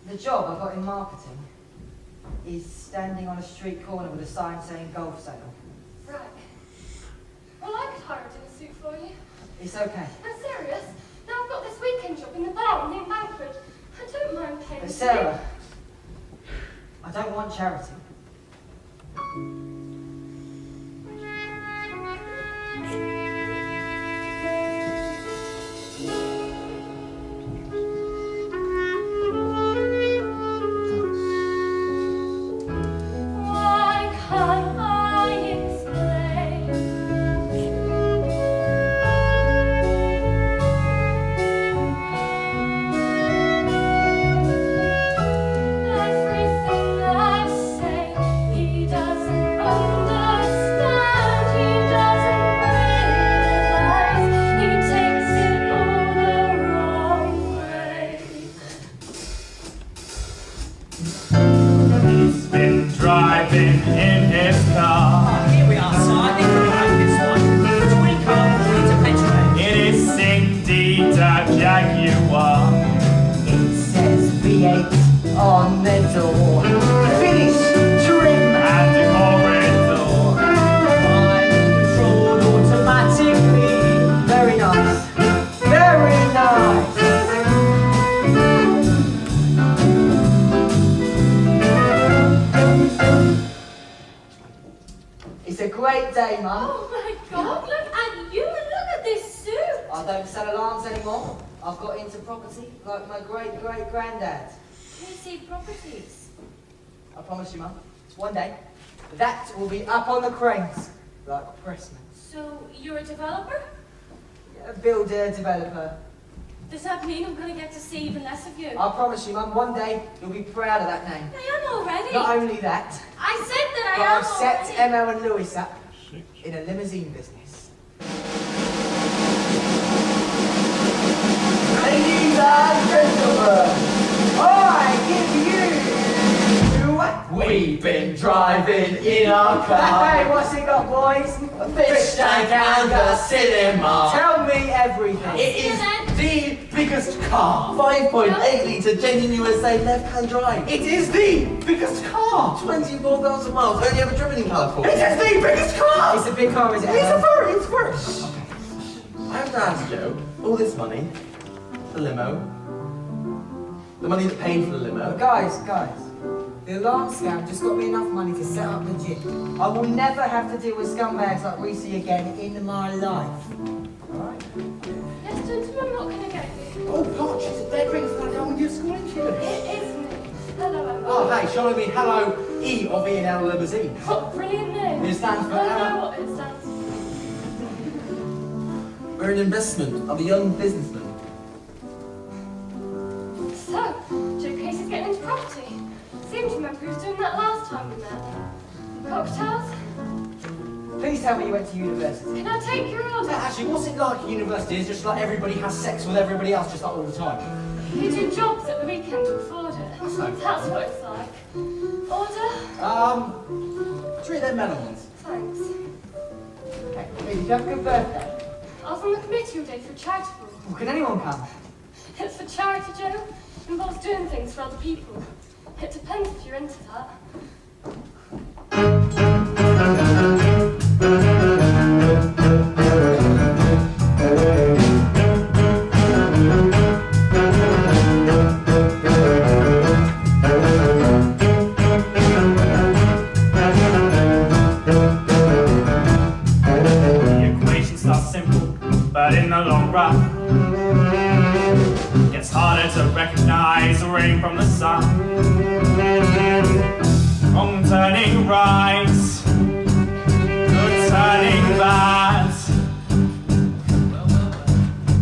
Speaker 4: the job I got in marketing is standing on a street corner with a sign saying golf sale.
Speaker 2: Right. Well, I could hire a dinner suit for you.
Speaker 4: It's okay.
Speaker 2: I'm serious. Now I've got this weekend job in the bar on the Embankment. I don't mind paying.
Speaker 4: But Sarah, I don't want charity.
Speaker 2: Why can't I explain? Everything I say, he doesn't understand, he doesn't realize, he takes it all the wrong way.
Speaker 1: He's been driving in his car.
Speaker 3: Here we are, sir. I think we can make this one. Between carpool into petrol.
Speaker 1: It is indeed a Jaguar.
Speaker 4: It says V8 on the door. Finish, trim,
Speaker 1: And a corridor.
Speaker 4: I'm controlled automatically. Very nice. Very nice. It's a great day, Mum.
Speaker 2: Oh my God, look at you and look at this suit.
Speaker 4: I don't sell alarms anymore. I've got into property like my great-great-granddad.
Speaker 5: KC Properties.
Speaker 4: I promise you, Mum, it's one day that will be up on the cranes like pressmen.
Speaker 2: So, you're a developer?
Speaker 4: Yeah, builder, developer.
Speaker 2: Does that mean I'm going to get to see even less of you?
Speaker 4: I promise you, Mum, one day you'll be proud of that name.
Speaker 2: I am already.
Speaker 4: Not only that,
Speaker 2: I said that
Speaker 4: but
Speaker 2: I am
Speaker 4: I've set
Speaker 2: already.
Speaker 4: ML and Lewis up in a limousine business. Ladies and gentlemen, I give you...
Speaker 6: We've been driving in our car.
Speaker 4: Hey, what's it got, boys?
Speaker 6: A fish tank and a cinema.
Speaker 4: Tell me everything.
Speaker 6: It is the biggest car. 5.8 litre genuine USA left-hand drive. It is the biggest car. 24,000 miles. Only ever driven in California. It is the biggest car.
Speaker 4: It's a big car, is it?
Speaker 6: It's very. I have to ask Joe, all this money, the limo, the money that paid for the limo.
Speaker 4: Guys, the alarm scam just got me enough money to set up the gym. I will never have to deal with scumbags like Reese again in my life. Alright?
Speaker 2: Yes, gentlemen, I'm not going to get you.
Speaker 10: Oh, God, she's a dead ring for going with your school, isn't she?
Speaker 2: It is me. Hello, Emma.
Speaker 10: Oh, hey, shall I be hello E of E in our limousine?
Speaker 2: What brilliant name.
Speaker 10: It stands for
Speaker 2: I
Speaker 10: Emma.
Speaker 2: know what it stands for.
Speaker 6: We're an investment of a young businessman.
Speaker 2: So, Joe Casey's getting into property. Seem to remember he was doing that last time we met. Cocktails?
Speaker 4: Please tell me you went to university.
Speaker 2: Can I take your order?
Speaker 10: Actually, what's it like at university? It's just like everybody has sex with everybody else just like all the time.
Speaker 2: You do jobs at the weekend to afford it.
Speaker 10: That's no
Speaker 2: That's what it's like. Order?
Speaker 10: 3 of them melon ones.
Speaker 2: Thanks.
Speaker 4: Okay, did you have a good birthday?
Speaker 2: I was on the committee all day for charitable.
Speaker 4: Well, can anyone come?
Speaker 2: It's for charity, Joe. Involves doing things for other people. It depends if you're into that.
Speaker 1: The equations are simple, but in the long run, it's harder to recognize the rain from the sun. Wrong turning right, good turning bad.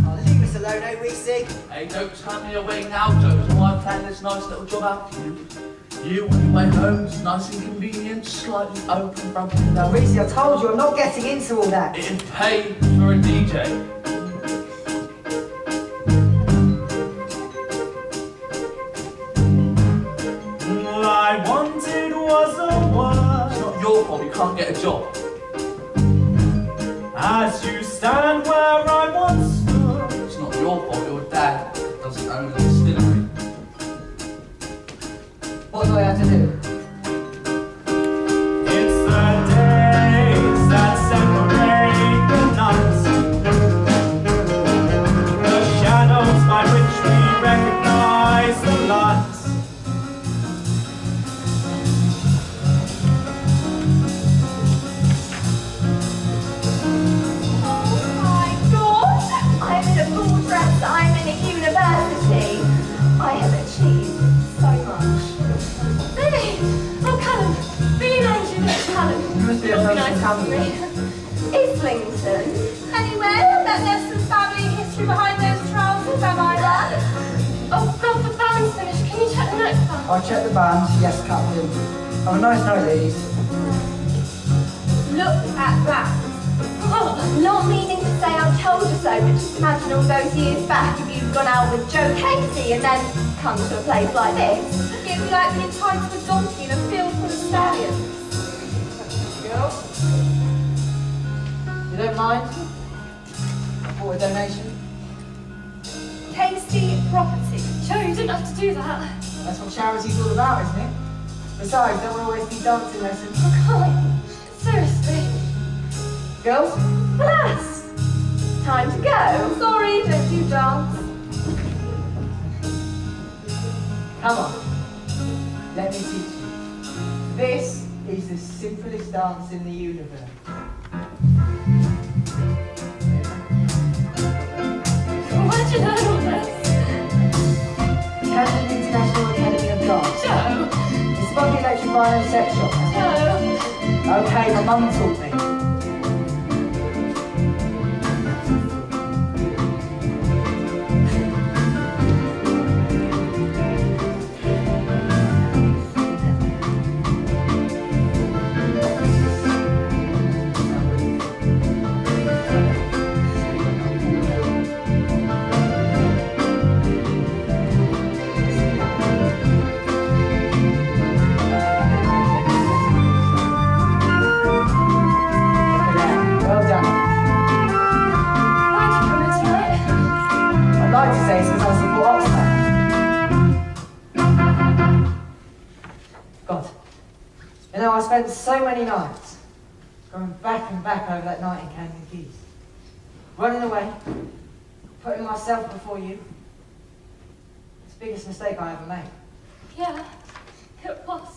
Speaker 4: Oh, leave us alone, eh, Reese?
Speaker 6: Hey, don't turn me away now, Joe. So I planned this nice little job out for you. You on your way home, it's nice and convenient, slightly open from the
Speaker 4: Now, Reese, I told you I'm not getting into all that.
Speaker 6: It'd pay for a DJ.
Speaker 1: All I wanted was a word.
Speaker 6: It's not your fault you can't get a job.
Speaker 1: As you stand where I once stood.
Speaker 6: It's not your fault your dad doesn't own a distillery.
Speaker 4: What do I have to do?
Speaker 1: It's the days that separate the nights, the shadows by which we recognize the lights.
Speaker 5: Oh my God! I'm in a full dress. I'm in a university. I have achieved so much.
Speaker 2: Billy! Oh, Callum! Billy knows you, but Callum.
Speaker 4: You must be a
Speaker 2: You'll
Speaker 4: person
Speaker 2: nice to
Speaker 4: company.
Speaker 2: me.
Speaker 5: Islington. Anyway, I bet there's some family history behind those trousers, am I there?
Speaker 2: Oh, God, the band's finished. Can you check the next band?
Speaker 4: I'll check the bands. Yes, Captain. Have a nice night, ladies.
Speaker 5: Look at that. Oh, not meaning to say I told you so, but just imagine all those years back if you'd gone out with Joe Casey and then come to a place like this. It'd be like being tied to a donkey in a field full of stallions.
Speaker 4: Girls? You don't mind? For a donation?
Speaker 5: Casey Property.
Speaker 2: Joe, you didn't have to do that.
Speaker 4: That's what charity's all about, isn't it? Besides, there will always be dancing lessons.
Speaker 2: I can't. Seriously.
Speaker 4: Girls?
Speaker 5: Alas, time to go. Sorry, don't you dance.
Speaker 4: Come on. Let me teach you. This is the simplest dance in the universe.
Speaker 2: Where'd you learn all this?
Speaker 4: Mummy let you buy a sex shop?
Speaker 2: No.
Speaker 4: Okay, my mum taught me. Well done.
Speaker 2: Why'd you come in tonight?
Speaker 4: I'd like to say it's because I support Oxfam. God. You know, I spent so many nights going back and back over that night in Camden Keys. Running away, putting myself before you. It's the biggest mistake I ever made.
Speaker 2: Yeah, it was.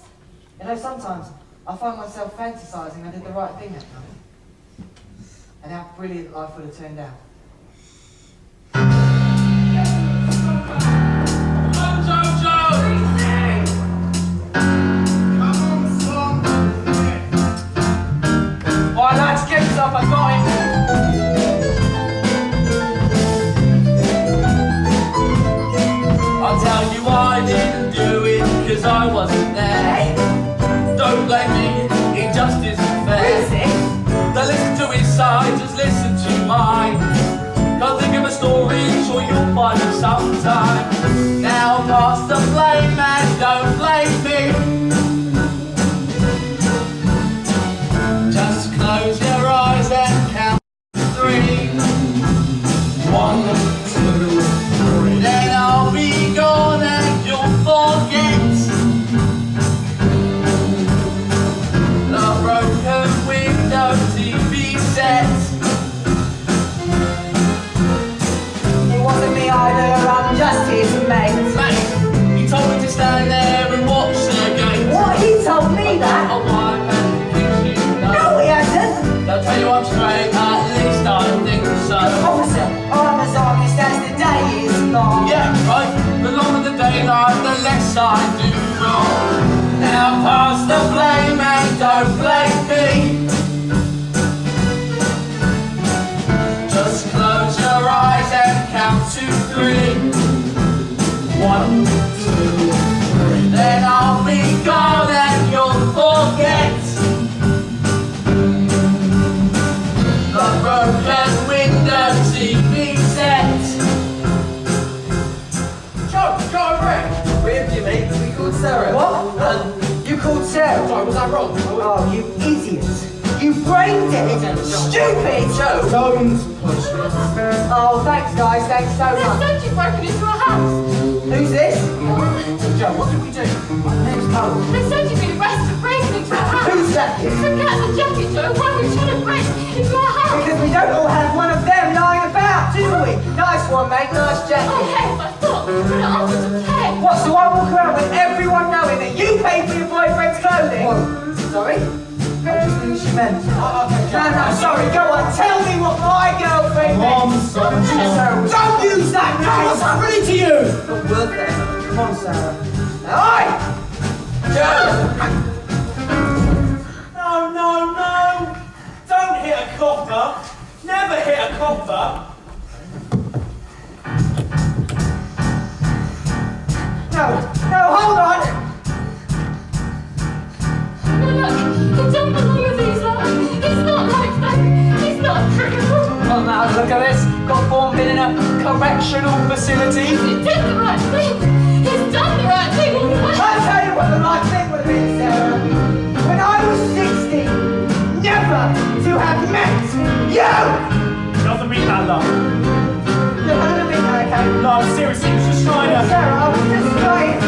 Speaker 4: You know, sometimes I find myself fantasizing I did the right thing that night. And how brilliant life would have turned out.
Speaker 6: Alright lads, get this up, I got him. I'll tell you I didn't do it, cause I wasn't there. Don't blame me, it just isn't fair. Don't listen to his side, just listen to mine. Can't think of a story, sure you'll find it sometime. Now pass the blame and don't blame me. Just close your eyes and count 3. 1, 2, 3. Then I'll be gone and you'll forget the broken window TV set.
Speaker 4: It wasn't me either, I'm just here to make.
Speaker 6: Mate, he told me to stand there and watch the game.
Speaker 4: What? He told me that?
Speaker 6: Oh, why can't you know?
Speaker 4: No, he hasn't.
Speaker 6: They'll tell you I'm straight, at least I think so.
Speaker 4: Officer, I'm as honest as the day is long.
Speaker 6: Yeah, right. The longer the daylight, the less I do wrong. Now pass the blame and don't blame me. Just close your eyes and count to 3. 1, 2, 3. Then I'll be gone and you'll forget the broken window TV set. Joe, over here.
Speaker 4: We have you, mate. We called Sarah. What? You called Sarah?
Speaker 6: Sorry, was I wrong?
Speaker 4: Oh, you idiot. You brain dead. Stupid.
Speaker 6: Joe, don't push me.
Speaker 4: Oh, thanks, guys. Thanks so
Speaker 2: They
Speaker 4: much.
Speaker 2: said you broken into a house.
Speaker 4: Who's this?
Speaker 6: Joe, what did we do?
Speaker 4: My name's Cole.
Speaker 2: They said you'd been arrested for breaking into a house.
Speaker 4: Who's that kid?
Speaker 2: Forget the jacket, Joe. Why would you try to break into a house?
Speaker 4: Because we don't all have one of them lying about, do we? Nice one, mate. Nice
Speaker 2: Oh,
Speaker 4: jacket.
Speaker 2: hey, I thought we were going to offer to pay.
Speaker 4: What, so I walk around with everyone knowing that you pay for your boyfriend's clothing? Sorry? I just knew she meant. No, sorry, go on, tell me what my girlfriend meant. Don't use that name! What's happening to you? Not worth it. Come on, Sarah. Oi!
Speaker 3: No. Don't hit a copper. Never hit a copper.
Speaker 4: No, hold on!
Speaker 2: No, look, he don't belong with these lot. He's not like that. He's not a criminal.
Speaker 9: Oh, now look at this. Got form been in a correctional facility.
Speaker 2: He did the right thing. He's done the right thing all the way.
Speaker 4: I'll tell you what the right thing would have been, Sarah. When I was 16, never to have met you!
Speaker 1: Doesn't mean that long.
Speaker 4: You're gonna be okay.
Speaker 1: No, seriously, he was just trying to.
Speaker 4: Sarah, I was just trying.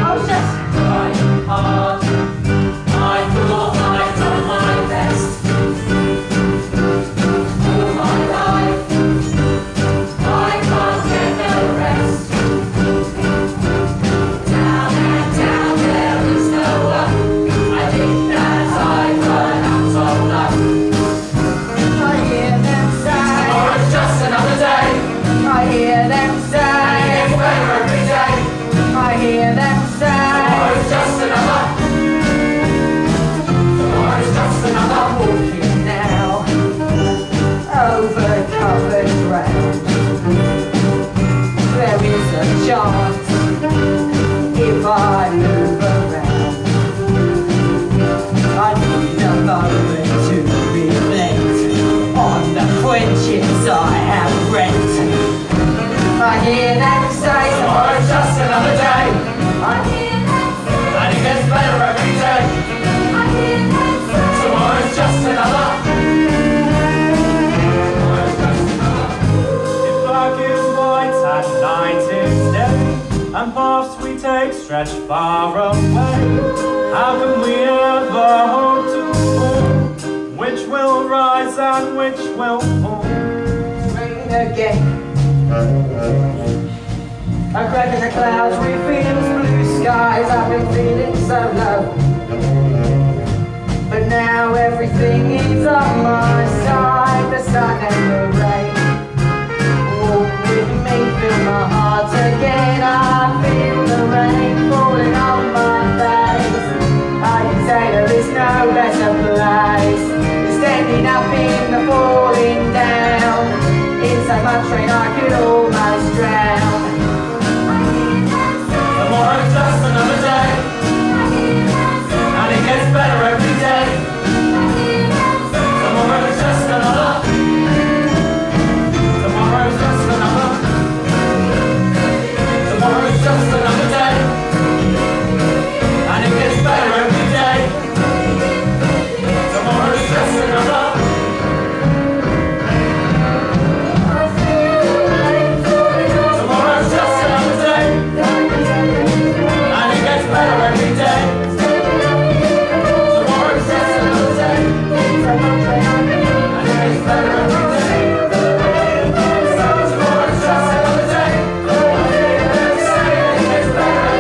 Speaker 4: I was just...
Speaker 7: Trying hard. I thought I'd done my best. All my life, I can't get no rest.
Speaker 1: stretch far away. How can we ever hope to fall? Which will rise and which will fall?
Speaker 4: Rain again. A crack in the clouds reveals blue skies. I've been feeling so low, but now everything is on my side. The sun and the rain. Walk with me, feel my heart again. I feel the rain falling on my face. I can say there is no better place. Standing up in the falling down. In so much rain I could almost drown.
Speaker 1: Tomorrow's just another day, and it gets better every day. Tomorrow's just another. Tomorrow's just another. Tomorrow's just another day, and it gets better every day. Tomorrow's just another. Tomorrow's just another day, and it gets better every day. Tomorrow's just another day, and it gets better every day. Tomorrow's just another day, and it gets better every day. Tomorrow's just another day, I hear them say it gets better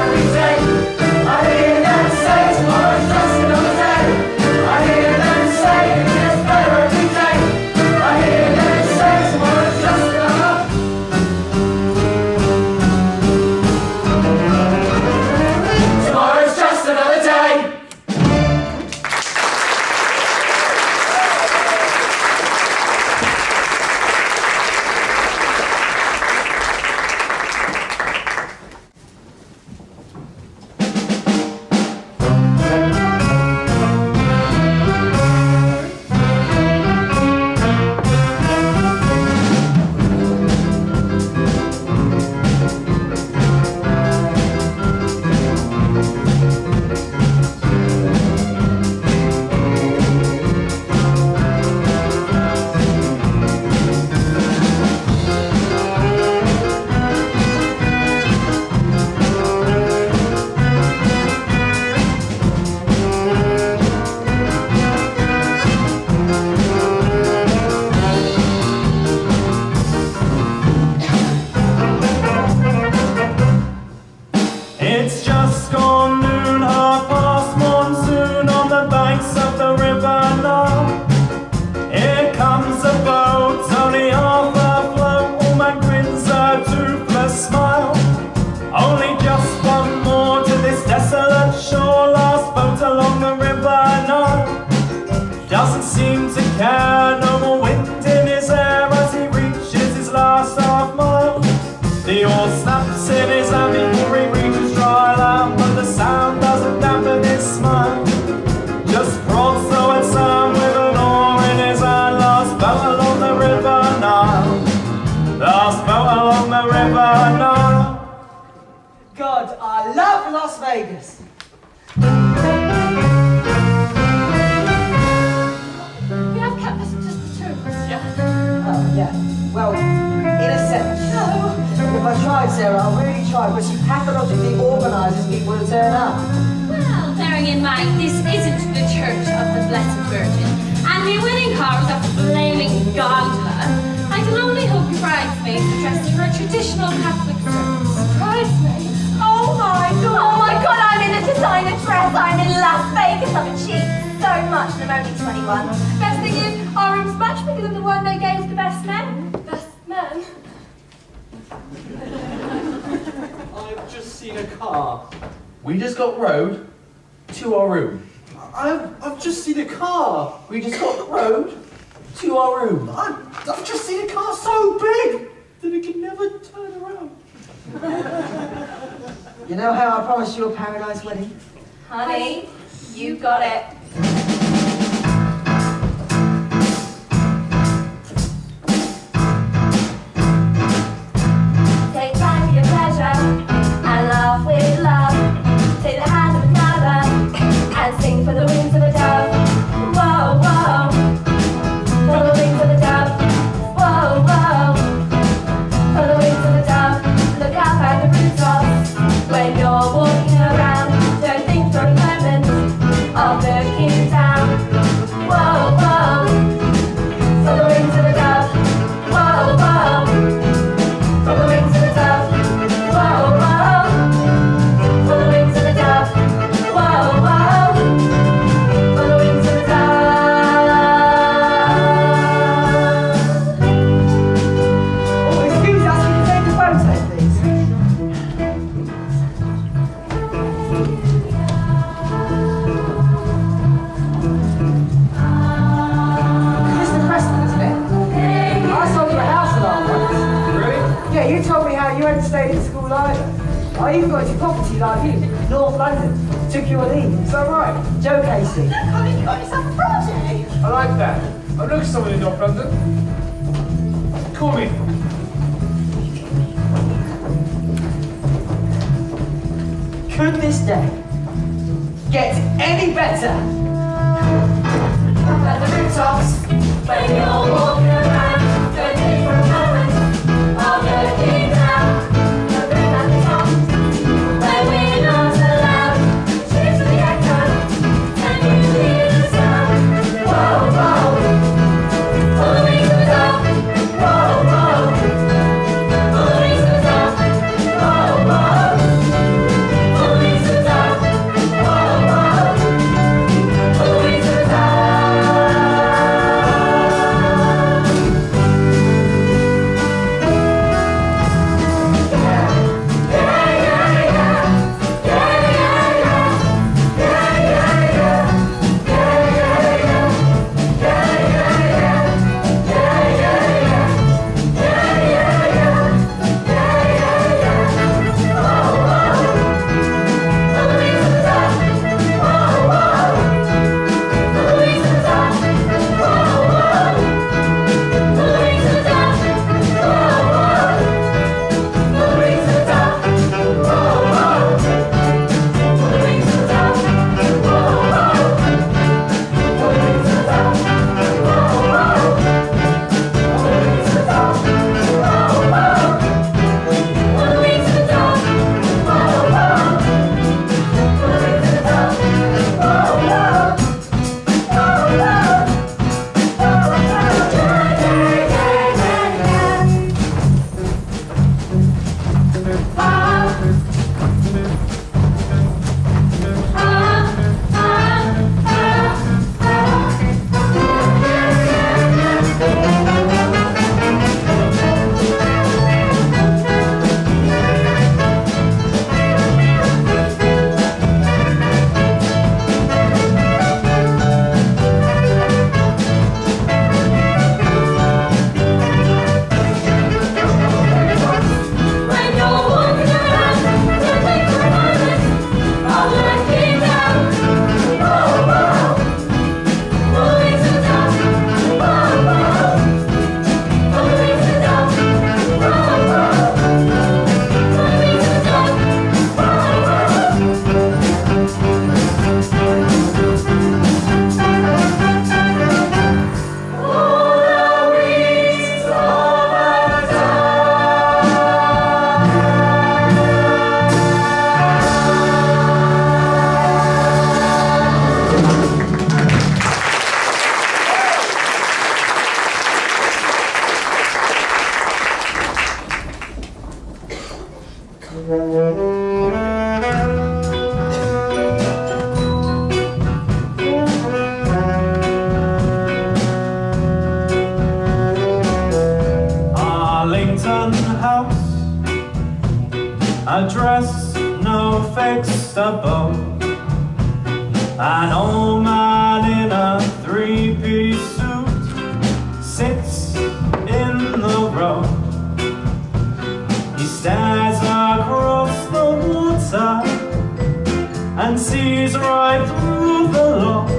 Speaker 1: every day. I hear them say tomorrow's just another day. I hear them say it gets better every day. I hear them say tomorrow's just another. Tomorrow's just another day. It's just gone noon, half past monsoon on the banks of the river Nile. Here comes a boat, only half afloat. All my grins a toothless smile. Only just one more to this desolate shore. Last boat along the river Nile. Doesn't seem to care, no more wind in his hair as he reaches his last half mile. The oar snaps in his hand before he reaches dry land, but the sound doesn't dampen his smile. Just prods the wet sand with an oar in his hand. Last boat along the river Nile. Last boat along the river Nile.
Speaker 4: God, I love Las Vegas.
Speaker 2: We have kept passengers for two of us, yeah?
Speaker 4: Oh, yeah. Well, in a sense.
Speaker 2: No.
Speaker 4: If I tried, Sarah, I really tried, but she pathologically organises people to turn up.
Speaker 5: Well, bearing in mind this isn't the Church of the Blessed Virgin, and the winning car was a flaming gondola, I can only hope your bridesmaids are dressed for a traditional Catholic service.
Speaker 2: Bridesmaids.
Speaker 5: Oh my god, I'm in a designer dress, I'm in Las Vegas, I've achieved so much and I'm only 21. Best thing is, our room's much bigger than the one they gave the best men.
Speaker 2: Best man.
Speaker 6: I've just seen a car. We just got rowed to our room. I've just seen a car. We just got rowed to our room. I've just seen a car so big that it can never turn around.
Speaker 4: You know how I promised you a paradise wedding?
Speaker 5: Honey, you got it. Take time for your pleasure and laugh with love. Take the hand of another and sing for the wings of a dove. Whoa, whoa, for the wings of a dove. Whoa.
Speaker 4: Yeah, you told me how you hadn't stayed in school either. I even got your property like you, North London. Took you a leave. Is that right? Joe Casey.
Speaker 5: Look, Colin, you got yourself a project.
Speaker 11: I like that. I'm looking for someone in North London. Call me.
Speaker 4: Could this day get any better?
Speaker 5: At the rooftops, when you're walking around, the different moments of looking down, the room at the top, where we're not allowed, cheers for the echo, and you hear the sound. Whoa, whoa, all the way to the top. Whoa, whoa, all the way to the top. Whoa, whoa, all the way to the top. Whoa, whoa, all the way to the top.
Speaker 1: Arlington House, address no fixed abode. An old man in a three-piece suit sits in the road. He stares across the water and sees right through the lock,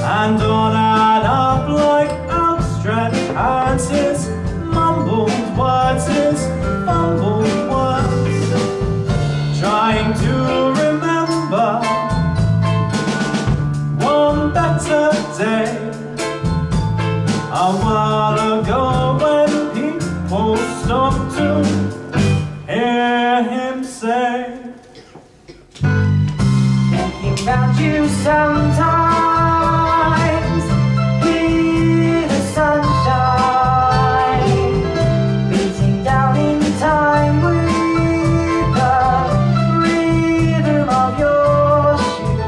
Speaker 1: and on and up like outstretched hands his mumbled words, his fumbled words, trying to remember one better day, a while ago when people stopped to hear him say,
Speaker 4: Thinking about you sometimes, hear the sunshine beating down in time with the rhythm of your shoes.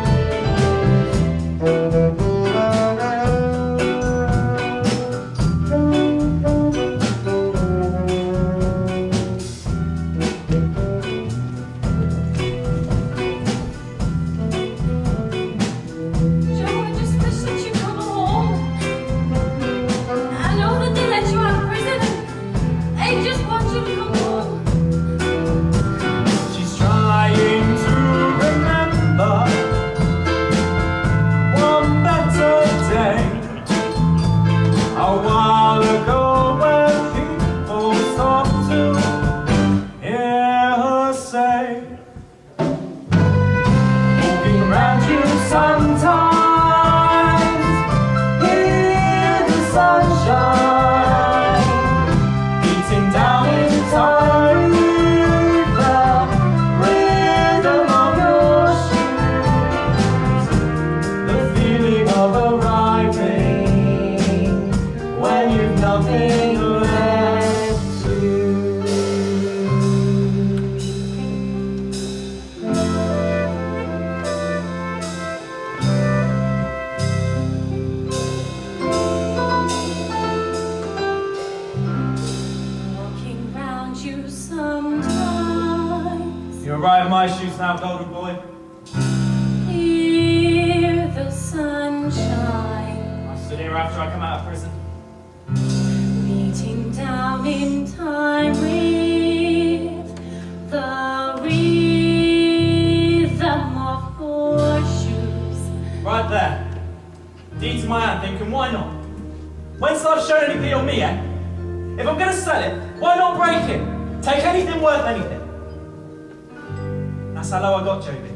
Speaker 2: They just want you to come home.
Speaker 1: She's trying to remember one better day, a while ago when people stopped to hear her say, walking around you sometimes, hear the sunshine beating down in time with the rhythm of your shoes, the feeling of arriving when you've nothing left to.
Speaker 2: Walking round you sometimes.
Speaker 1: You're right in my shoes now, golden boy.
Speaker 2: Hear the sunshine
Speaker 1: I stood here after I come out of prison.
Speaker 2: beating down in time with the rhythm of horseshoes.
Speaker 1: Right there. D to my hand, thinking, why not? When's life shown any pity on me, eh? If I'm gonna sell it, why not break it? Take anything worth anything. That's how low I got, JB.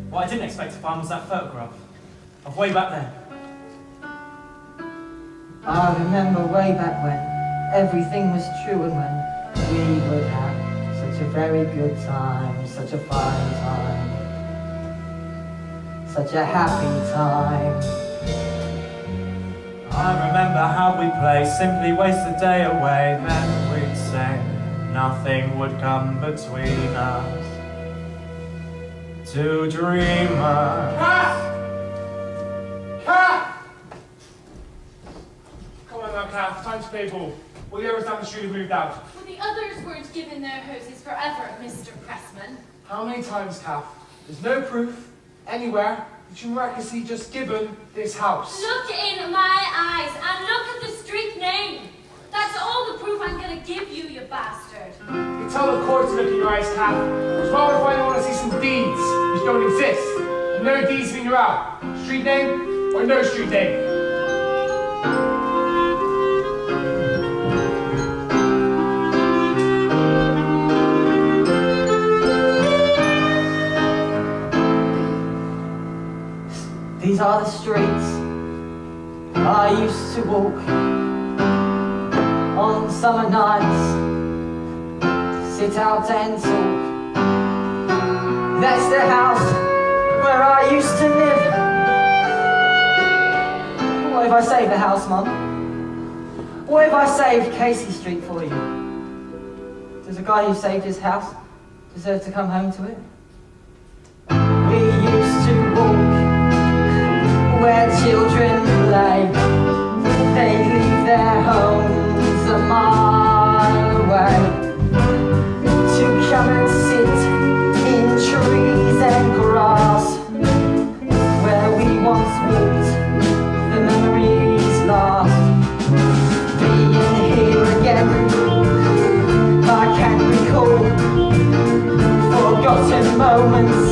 Speaker 1: What I didn't expect to find was that photograph of way back there.
Speaker 4: I remember way back when everything was true and when we would have such a very good time, such a fine time, such a happy time.
Speaker 1: I remember how we played, simply waste the day away, then we'd say nothing would come between us. Two dreamers.
Speaker 11: Cat! Cat! Come on now, Cat. Time to play ball. All the others down the street have moved out.
Speaker 2: Well, the others weren't given their houses forever, Mr. Pressman.
Speaker 11: How many times, Cat? There's no proof anywhere that you miraculously just given this house.
Speaker 2: Look in my eyes and look at the street name. That's all the proof I'm gonna give you, you bastard.
Speaker 11: You tell the court to look in your eyes, Cat. As well if I want to see some deeds which don't exist. And no deeds mean you're out. Street name or no street name.
Speaker 4: These are the streets I used to walk on summer nights, sit out and talk. That's the house where I used to live. What if I saved the house, Mum? What if I saved Casey Street for you? Does a guy who saved his house deserve to come home to it? We used to walk where children play. They leave their homes a mile away to come and sit in trees and grass where we once walked, the memories last. Being here again, I can recall forgotten moments,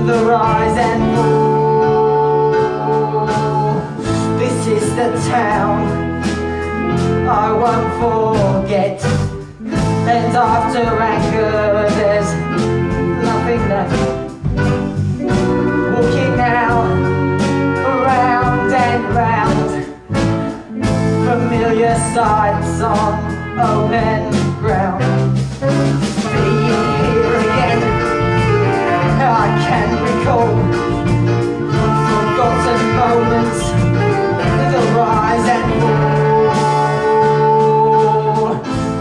Speaker 4: the rise and fall. This is the town I won't forget, and after anger there's nothing left. Walking now round and round, familiar sights on open ground. Being here again, I can recall forgotten moments, the rise and fall.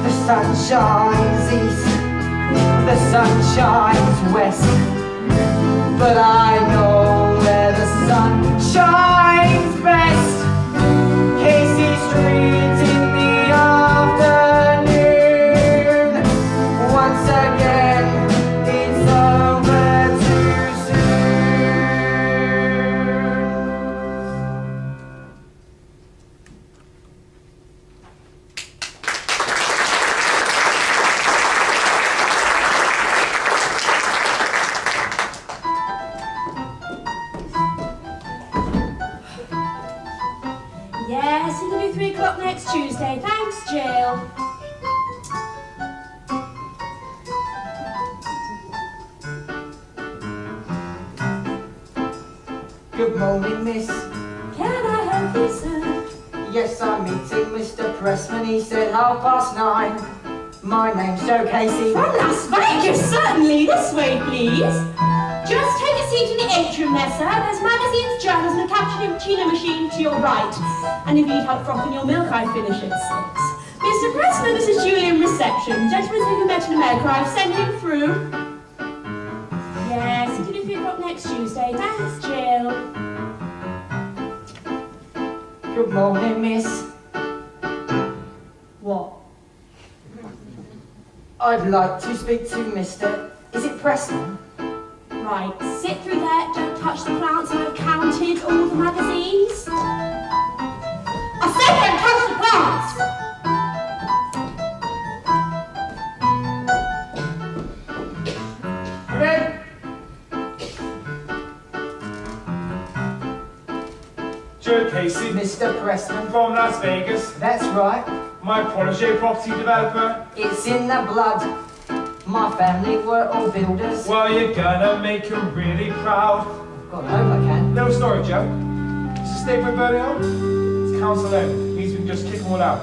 Speaker 4: The sun shines east, the sun shines west, but I know where the sun shines best. Casey Street in the afternoon. Once again, it's over too soon. Good morning, miss.
Speaker 7: Can I help you, sir?
Speaker 4: Yes, I'm meeting Mr. Pressman. He said 9:30. My name's Joe Casey.
Speaker 7: From Las Vegas, certainly. This way, please. Just take a seat in the atrium there, sir. There's magazines, journals, and a cappuccino machine to your right. And if you need help frothing your milk, I finish at 6. Mr. Pressman, this is Julian reception. Gentlemen who you met in America, I've sent him through. Yes, interview 3 o'clock next Tuesday. Thanks, Jill.
Speaker 4: Good morning, miss.
Speaker 7: What?
Speaker 4: I'd like to speak to Mr. Is it Pressman?
Speaker 7: Right, sit through there, don't touch the plants, and I've counted all the magazines. I said don't touch the plants!
Speaker 11: Come in. Joe Casey,
Speaker 4: Mr. Pressman.
Speaker 11: from Las Vegas.
Speaker 4: That's right.
Speaker 11: My protege property developer.
Speaker 4: It's in the blood. My family were all builders.
Speaker 11: Well, you're gonna make him really proud.
Speaker 4: God, I hope I can.
Speaker 11: Little story, Joe. It's a statement burning on. It's council owned. Means we can just kick them all out.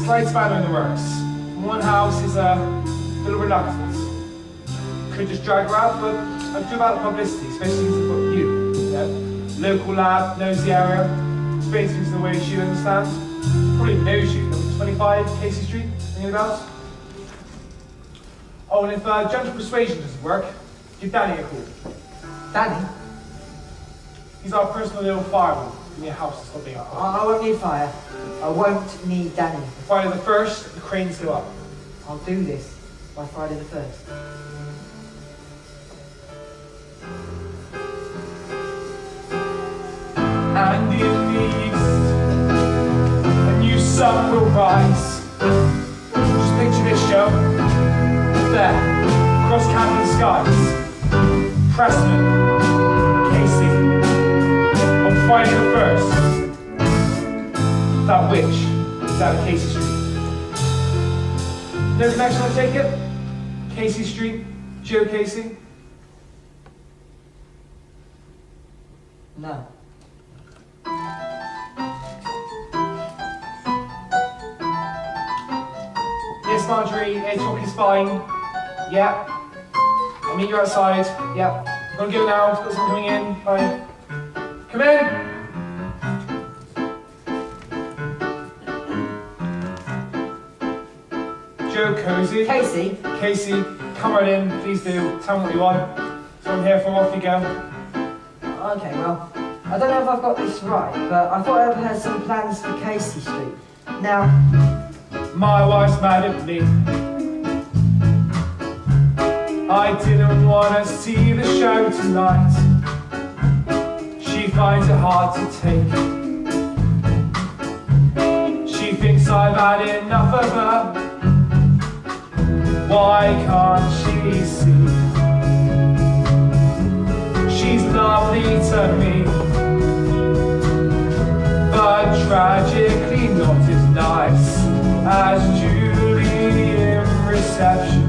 Speaker 11: Slight spanner in the works. One house is a little reluctant. Could just drag her out, but I'd do about the publicity, especially since I've got you. Local lad, knows the area, explains things the way she understands. Probably knows you. Number 25, Casey Street, ringing bells? Oh, and if gentle persuasion doesn't work, give Danny a call.
Speaker 4: Danny,
Speaker 11: He's our personal little fireman in your house. Stop being up.
Speaker 4: I won't need fire. I won't need Danny.
Speaker 11: Friday the 1st, the cranes go up.
Speaker 4: I'll do this by Friday the 1st.
Speaker 11: And in the east, a new sun will rise. Just picture this, Joe. There, across Camden skies. Pressman, Casey, on Friday the 1st. That witch is out of Casey Street. No connection, I take it? Casey Street, Joe Casey?
Speaker 4: No.
Speaker 11: Yes, Marjorie, 8 o'clock is fine. Yeah. I'll meet you outside. Yeah. I'm gonna go now. Got someone coming in. Bye. Come in. Joe Cozy.
Speaker 4: Casey,
Speaker 11: Casey, come right in. Please do. Tell me what you want. That's what I'm here for. Off you go.
Speaker 4: okay, well, I don't know if I've got this right, but I thought I had some plans for Casey Street. Now,
Speaker 11: My wife's mad at me. I didn't want to see the show tonight. She finds it hard to take. She thinks I've had enough of her. Why can't she see? She's lovely to me, but tragically not as nice as Julie in reception,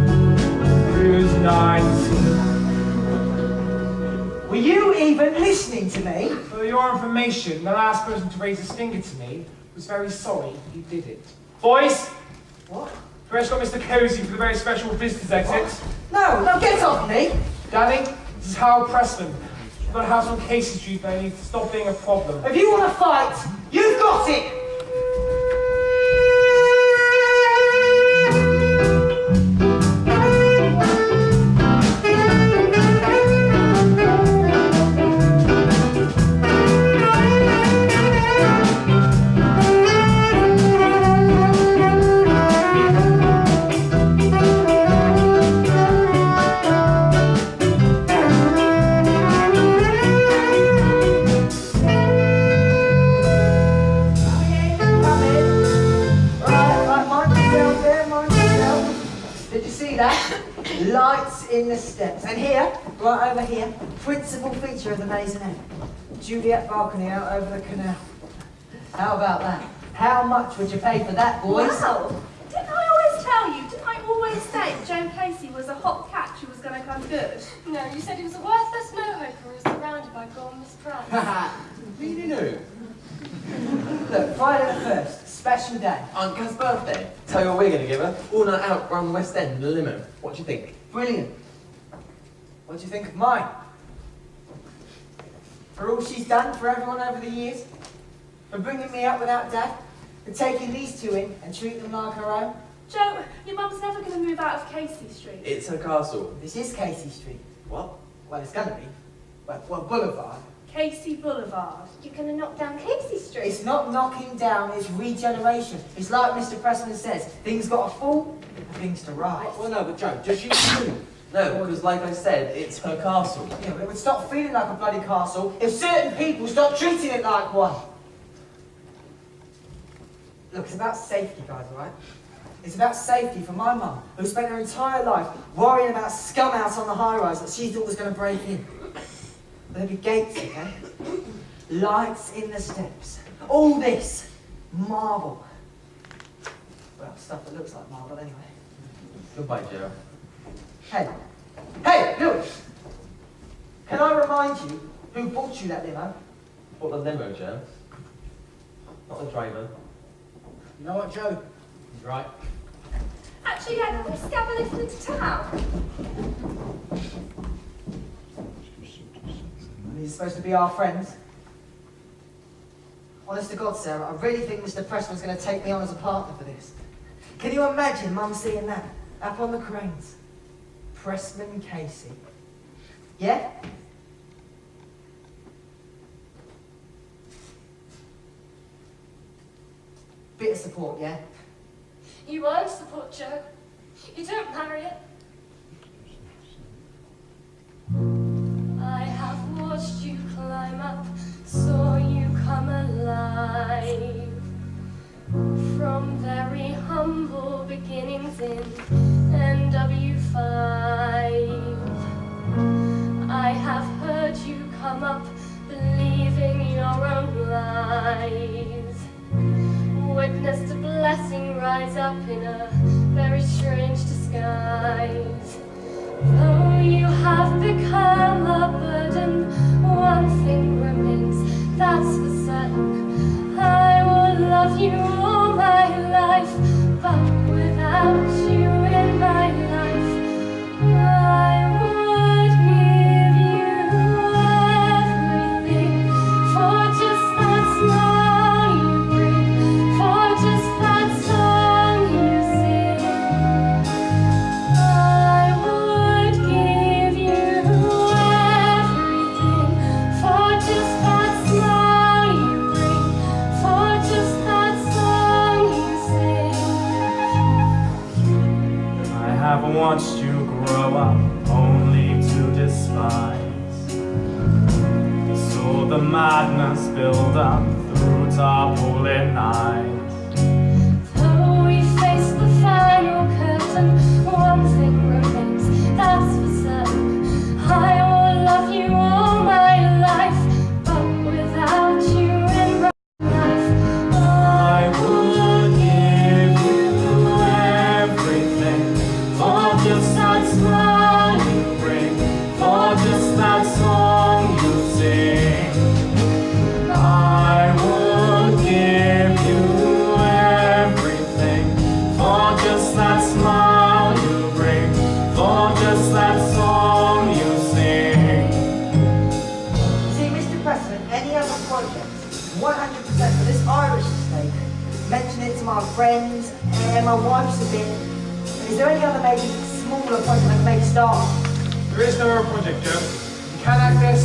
Speaker 11: who's 19.
Speaker 4: were you even listening to me?
Speaker 11: For your information, the last person to raise his finger to me was very sorry he did it. Boys,
Speaker 4: What?
Speaker 11: first got Mr. Cozy for the very special visitors exit.
Speaker 4: No, get off me!
Speaker 11: Danny, this is Harold Pressman. We've got a house on Casey Street, but I need to stop being a problem.
Speaker 4: If you want to fight, you've got it! Lights in the steps. And here, right over here, principal feature of the maisonette. Juliet balcony out over the canal. How about that? How much would you pay for that, boys?
Speaker 5: Wow! Didn't I always tell you? Didn't I always say Joe Casey was a hot catch who was going to come good?
Speaker 2: No, you said he was a worthless no-hope who was surrounded by gone surprise.
Speaker 4: Haha.
Speaker 10: Really new.
Speaker 4: Look, Friday the 1st, special day.
Speaker 13: Aunt Kat's birthday. Tell you what we're going to give her. All night out around the West End in a limo. What do you think?
Speaker 4: Brilliant. What do you think of mine? For all she's done for everyone over the years? For bringing me up without Dad? For taking these two in and treating them like her own?
Speaker 5: Joe, your mum's never going to move out of Casey Street.
Speaker 13: It's her castle.
Speaker 4: This is Casey Street.
Speaker 13: What?
Speaker 4: Well, it's gonna be. Well, Boulevard.
Speaker 5: Casey Boulevard.
Speaker 2: You're going to knock down Casey Street.
Speaker 4: It's not knocking down, it's regeneration. It's like Mr. Pressman says, things got to fall, and things to rise.
Speaker 10: Well, no, but Joe, just you.
Speaker 13: No, because like I said, it's her castle.
Speaker 4: Yeah, but it would stop feeling like a bloody castle if certain people stopped treating it like one. Look, it's about safety, guys, alright? It's about safety for my mum, who spent her entire life worrying about scum out on the high-rise that she thought was going to break in. There'll be gates, okay? Lights in the steps. All this marble. Well, stuff that looks like marble anyway.
Speaker 13: Goodbye, Joe.
Speaker 4: Hey, look! Can I remind you who bought you that limo?
Speaker 13: What the limo, Joe? Not the driver.
Speaker 10: You know what, Joe?
Speaker 13: He's right.
Speaker 5: Actually, yeah, let's have a listen to town.
Speaker 4: He's supposed to be our friends. Honest to God, Sarah, I really think Mr. Pressman's going to take me on as a partner for this. Can you imagine Mum seeing that? Up on the cranes. Pressman Casey. Yeah? Bit of support, yeah?
Speaker 2: You won't support Joe. You don't marry it. I have watched you climb up, saw you come alive. From very humble beginnings in NW5. I have heard you come up, believing your own lies. Witnessed a blessing rise up in a very strange disguise. Though you have become a burden, one thing remains, that's for certain. I will love you all my life, but without you in my life, I would give you everything for just that smile you bring, for just that song you sing. I would give you everything for just that smile you bring, for just that song you sing.
Speaker 1: I have watched you grow up only to despise. Saw the madness build up through tarpaulin eyes.
Speaker 2: Though we face the final curtain, one thing remains, that's for certain. I will love you all my life, but without you in my life,
Speaker 1: I would give you everything for just that smile you bring, for just that song you sing. I would give you everything for just that smile you bring, for just that song you sing.
Speaker 4: See, Mr. Pressman, any other project, 100% for this Irish estate. Mention it to my friends and my wife's a bit. Is there any other maybe smaller project I can maybe start?
Speaker 11: There is no other project, Joe. You can't act this.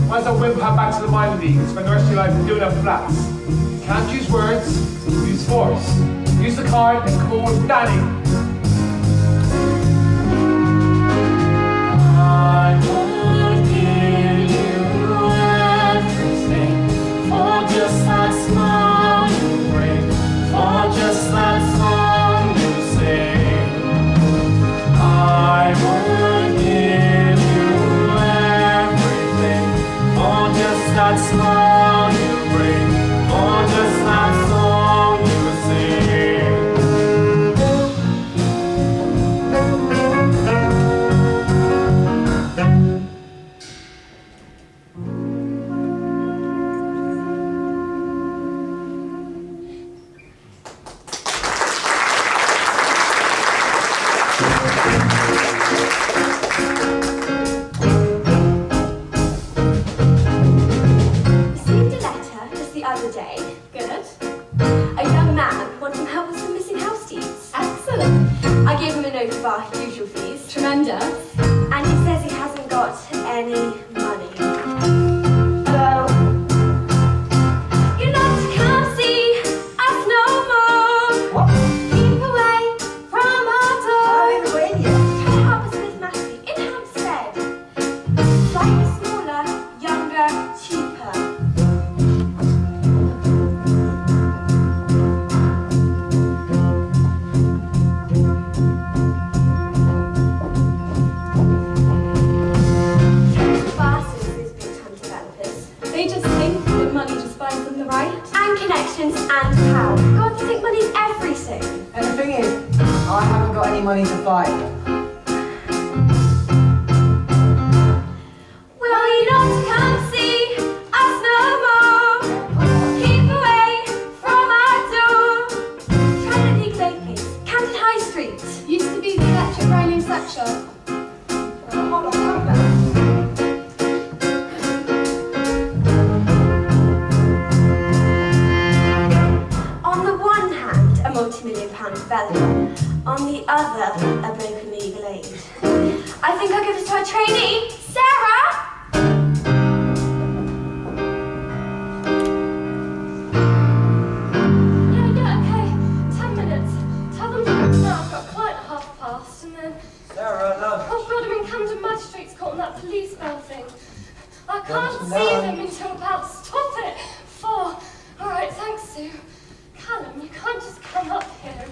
Speaker 11: Might as well whip her back to the minor league and spend the rest of your life doing up flats. You can't use words, use force. Use the card and call Danny.
Speaker 1: I would give you everything for just that smile you bring, for just that song you sing. I would give you everything for just that smile you bring, for just that song you sing.
Speaker 5: I gave him a note of our usual fees.
Speaker 7: Tremendous.
Speaker 5: And he says he hasn't got any money. So, you're not to come see us no more.
Speaker 4: What?
Speaker 5: Keep away from our door.
Speaker 4: I'm in the way here.
Speaker 5: Try to help us with Matthew in Hampstead. Slightly smaller, younger, cheaper. Bastards, these big-time developers.
Speaker 7: They just think that money just buys them the right.
Speaker 5: And connections and power. God, you think money's everything?
Speaker 4: And the thing is, I haven't got any money to fight.
Speaker 5: Will you not come see us no more? Keep away from our door. Try the legal aid case. Camden High Street.
Speaker 7: Used to be the electric grinding sex shop.
Speaker 4: Hold on, calm down.
Speaker 5: On the one hand, a multi-million-pound developer. On the other, a broken legal aid. I think I'll give this to our trainee, Sarah.
Speaker 2: Yeah, okay. 10 minutes. Tell them to come now. I've got a client at past, and then...
Speaker 4: Sarah, love.
Speaker 2: Oh God, I'm in Camden Magistrates Court on that police bell thing. I can't
Speaker 4: That's
Speaker 2: see
Speaker 4: none.
Speaker 2: them until about stop it. 4. All right, thanks, Sue. Callum, you can't just come up here.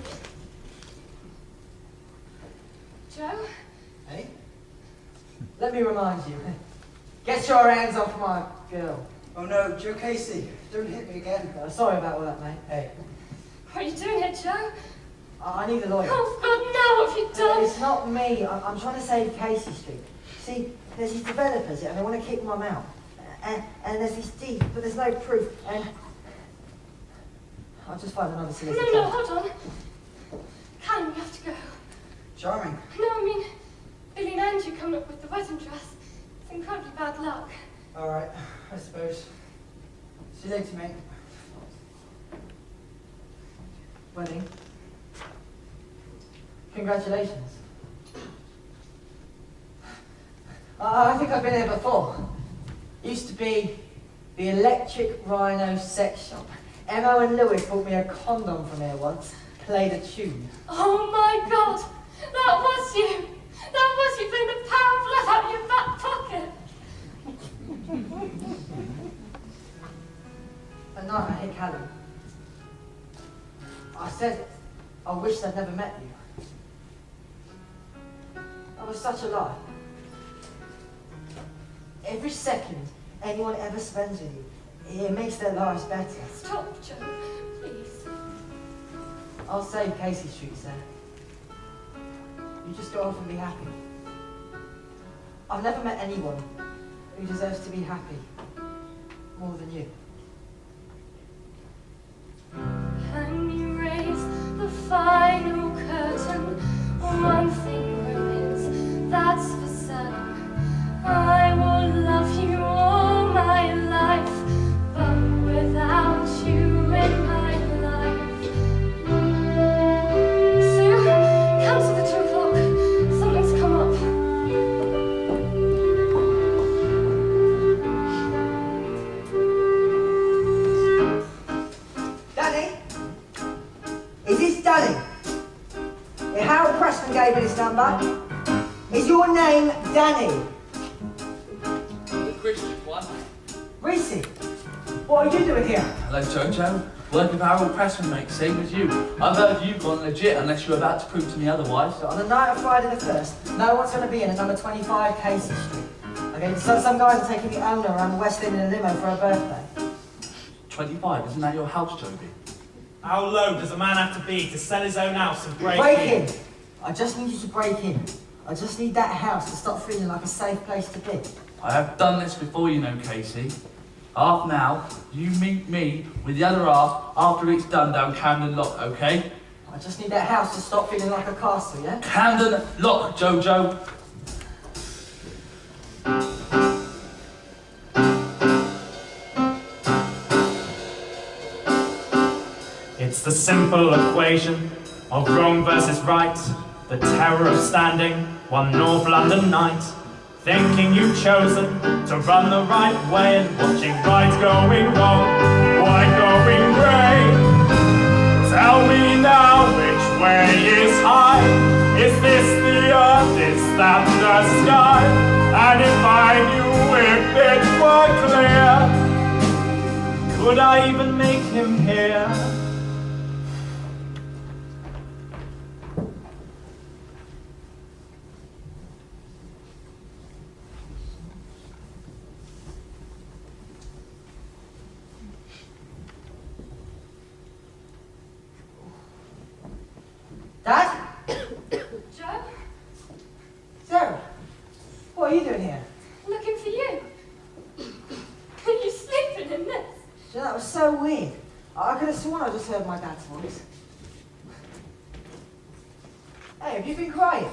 Speaker 2: Joe?
Speaker 4: Hey? Let me remind you. Get your hands off my girl.
Speaker 10: Oh no, Joe Casey, don't hit me again.
Speaker 4: Sorry about all that, mate. Hey,
Speaker 2: What are you doing here, Joe?
Speaker 4: I need a lawyer.
Speaker 2: Oh God, no, what have you done?
Speaker 4: It's not me. I'm trying to save Casey Street. See, there's these developers and they want to kick mum out. And there's these deeds, but there's no proof. And I'll just find another solicitor.
Speaker 2: No, hold on. Callum, we have to go.
Speaker 10: Charming.
Speaker 2: No, I mean, Billy and Andrew coming up with the wedding dress. It's incredibly bad luck.
Speaker 10: Alright, I suppose. See you later, mate.
Speaker 4: Wedding. Congratulations. I think I've been here before. Used to be the Electric Rhino sex shop. Emma and Lewis bought me a condom from here once. Played a tune.
Speaker 2: Oh my God, that was you. That was you putting the power of blood out of your back pocket.
Speaker 4: At night I hit Callum. I said, I wish I'd never met you. That was such a lie. Every second anyone ever spends with you, it makes their lives better.
Speaker 2: Stop, Joe, please.
Speaker 4: I'll save Casey Street, sir. You just go off and be happy. I've never met anyone who deserves to be happy more than you.
Speaker 2: Can you raise the final curtain? One thing remains, that's for certain. I will love you all my life, but without you in my life. Sue, cancel the 2 o'clock. Something's come up.
Speaker 4: Danny? Is this Danny? Harold Preston gave me this number. Is your name Danny?
Speaker 6: The Christian one.
Speaker 4: Reese, what are you doing here?
Speaker 6: Hello, Jojo. Working for Harold Pressman, mate, same as you. I've heard you've gone legit unless you're about to prove to me otherwise.
Speaker 4: So on the night of Friday the 1st, no one's going to be in at number 25 Casey Street. Okay, so some guys are taking the owner around the West End in a limo for her birthday.
Speaker 6: 25, isn't that your house, Joby?
Speaker 1: How low does a man have to be to sell his own house and break
Speaker 4: in! I just need you to break in. I just need that house to stop feeling like a safe place to be.
Speaker 6: I have done this before, you know, Casey. Half now, you meet me with the other half after it's done down Camden Lock, okay?
Speaker 4: I just need that house to stop feeling like a castle, yeah?
Speaker 6: Camden Lock, Jojo.
Speaker 1: It's the simple equation of wrong versus right, the terror of standing one North London night, thinking you've chosen to run the right way and watching rides going wrong, white going grey. Tell me now, which way is high? Is this the earth? Is that the sky? And if I knew if it were clear, could I even make him hear?
Speaker 4: Dad?
Speaker 2: Joe,
Speaker 4: Sarah? What are you doing here?
Speaker 2: looking for you. Are you sleeping in this?
Speaker 4: Yeah, that was so weird. I could have sworn I just heard my dad's voice. Hey, have you been crying?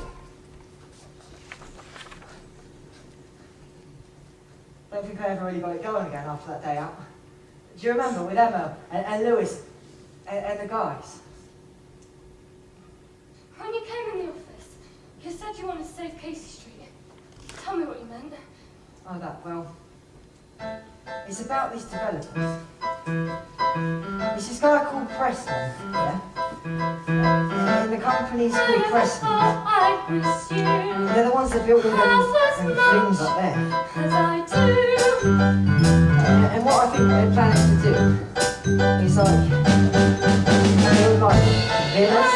Speaker 4: Don't think I ever really got it going again after that day out. Do you remember with Emma and Lewis and the guys?
Speaker 2: When you came in the office, you said you wanted to save Casey Street. Tell me what you meant.
Speaker 4: Oh, that, well, it's about these developers. It's this guy called Preston, yeah? And the company's called Preston.
Speaker 2: I miss you.
Speaker 4: They're the ones that build all them things up there.
Speaker 2: As I do.
Speaker 4: And what I think they're planning to do is like, build like villas,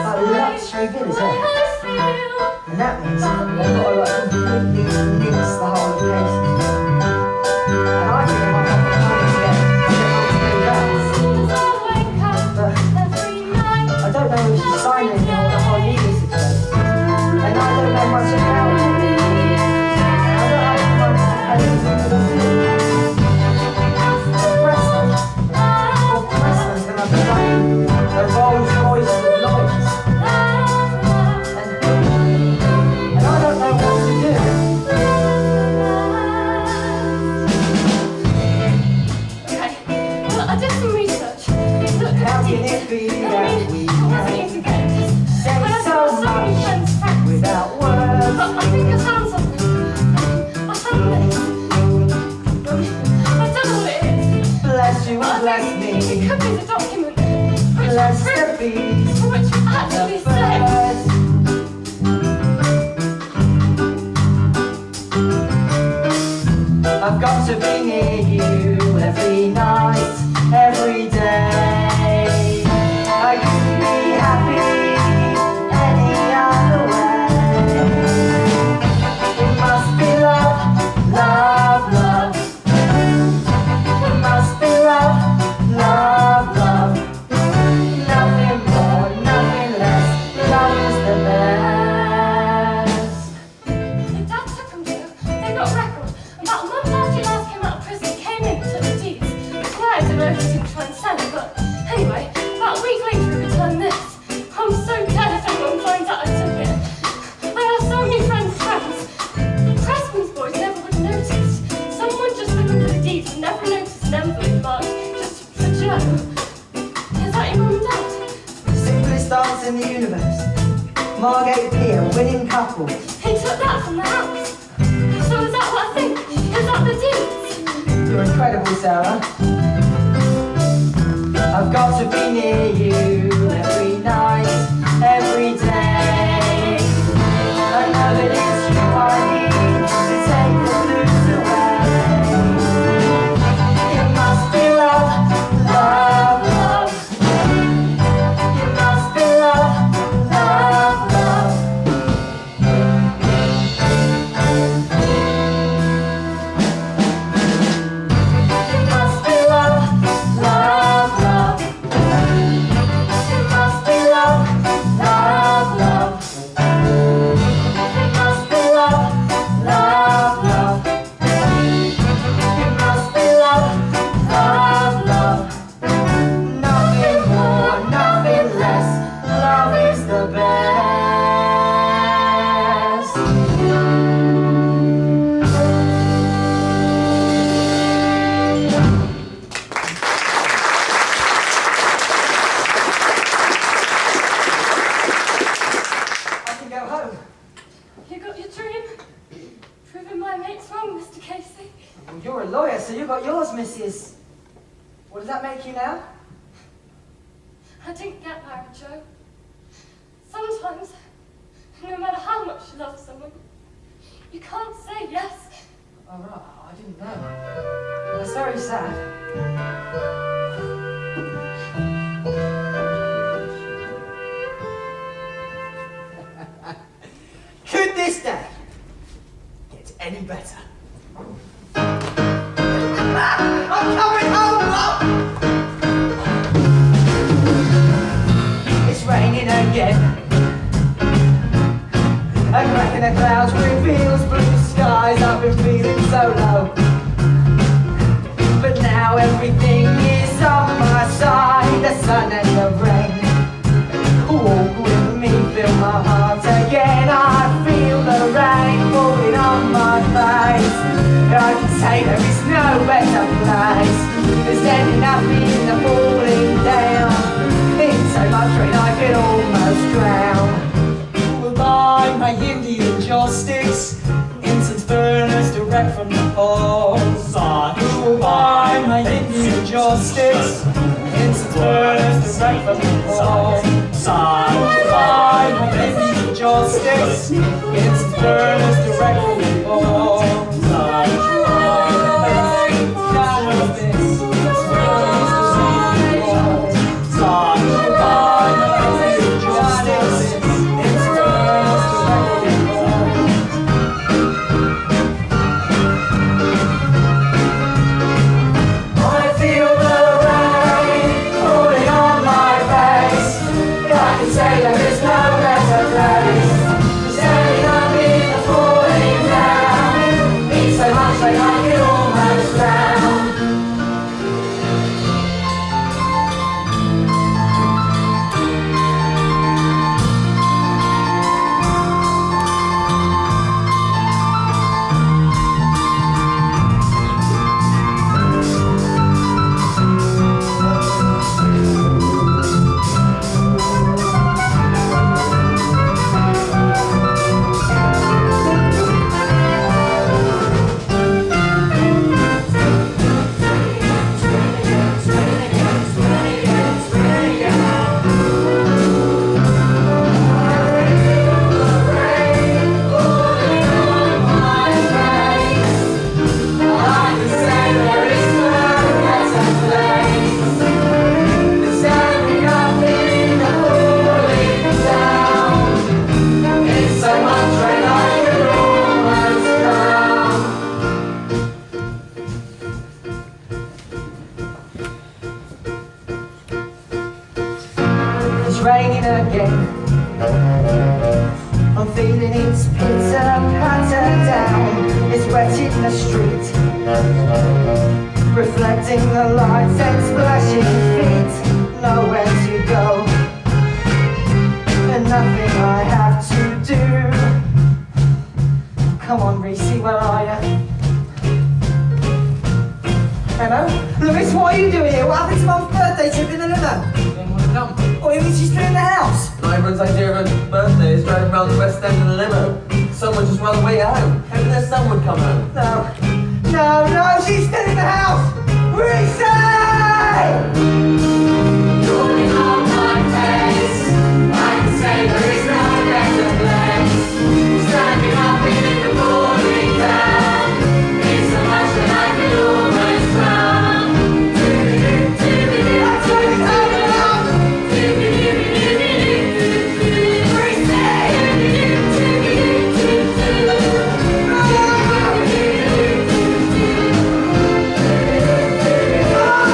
Speaker 4: like luxury villas, yeah? And that means they've got to like completely convince the whole of Casey. And I think they might not have money to get up to do that. But I don't know if she's signing anything or the whole legal situation. And I don't know much about it. And I don't have the money to pay the Preston's gonna be running the Rolls Royce of Lloyds. And I don't know what to do.
Speaker 2: Okay, well, I did some research. Look,
Speaker 4: How can it be that we say so much without words?
Speaker 2: But I think I found something. I found this. I don't know what it is.
Speaker 4: Bless you,
Speaker 2: But I
Speaker 4: bless
Speaker 2: think
Speaker 4: me.
Speaker 2: it could be the document which
Speaker 4: Bless the
Speaker 2: proves
Speaker 4: bees,
Speaker 2: which
Speaker 4: the
Speaker 2: actually says.
Speaker 4: birds. I've got to be near you every night, every day. I couldn't be happy any other way. It must be love, love, love. It must be love, love, love. Nothing more, nothing less. Love is the best.
Speaker 2: The dad took them to. They got a record. About a month after he last came out of prison, he came in, took the deeds. Required to know if he could try and sell it, but anyway, about a week later he returned this. I'm so glad if anyone finds out I took it. I asked so many friends' friends. Preston's boys never would have noticed. Someone just looking for the deeds would never notice an envelope marked just for Joe. Is that your mum and dad?
Speaker 4: Simplest dance in the universe. Margate Pier, winning couple.
Speaker 2: He took that from the house. So is that what I think? Is that the deeds?
Speaker 4: You're incredible, Sarah. I've got to be near you every night, every day. I know that it's you I need to take the blues away. It must be love, love, love. It must be love, love, love. It must be love, love, love. this day get any better? I'm coming home, Mum! It's raining again. A crack in the clouds reveals blue skies. I've been feeling so low, but now everything is on my side. The sun and the rain walk with me, fill my heart again. I feel the rain falling on my face. I can say there is no better place. There's ending up in the falling down. It's so much rain I could almost drown. Will buy my Indian joss sticks, incense burners direct from the poles. Who will buy my Indian joss sticks, incense burners direct from the poles? Who will buy my Indian joss sticks, incense burners direct from the poles? It's raining again. I'm feeling its pitter-patter down. It's wet in the street, reflecting the lights and splashing feet. Nowhere to go, and nothing I have to do. Come on, Reese, where are you? Hello? Lewis, what are you doing here? What happened to Mum's birthday trip in the limo? Oh, you mean she's still in the house?
Speaker 13: No, everyone's idea of a birthday is driving around the West End in a limo. Someone just ran away at home. Hoping their son would come home.
Speaker 4: No, she's still in the house! Reese!
Speaker 6: Falling on my face, I can say there is no better place. Standing up in the falling down, it's so much that I could almost drown.
Speaker 4: Oh!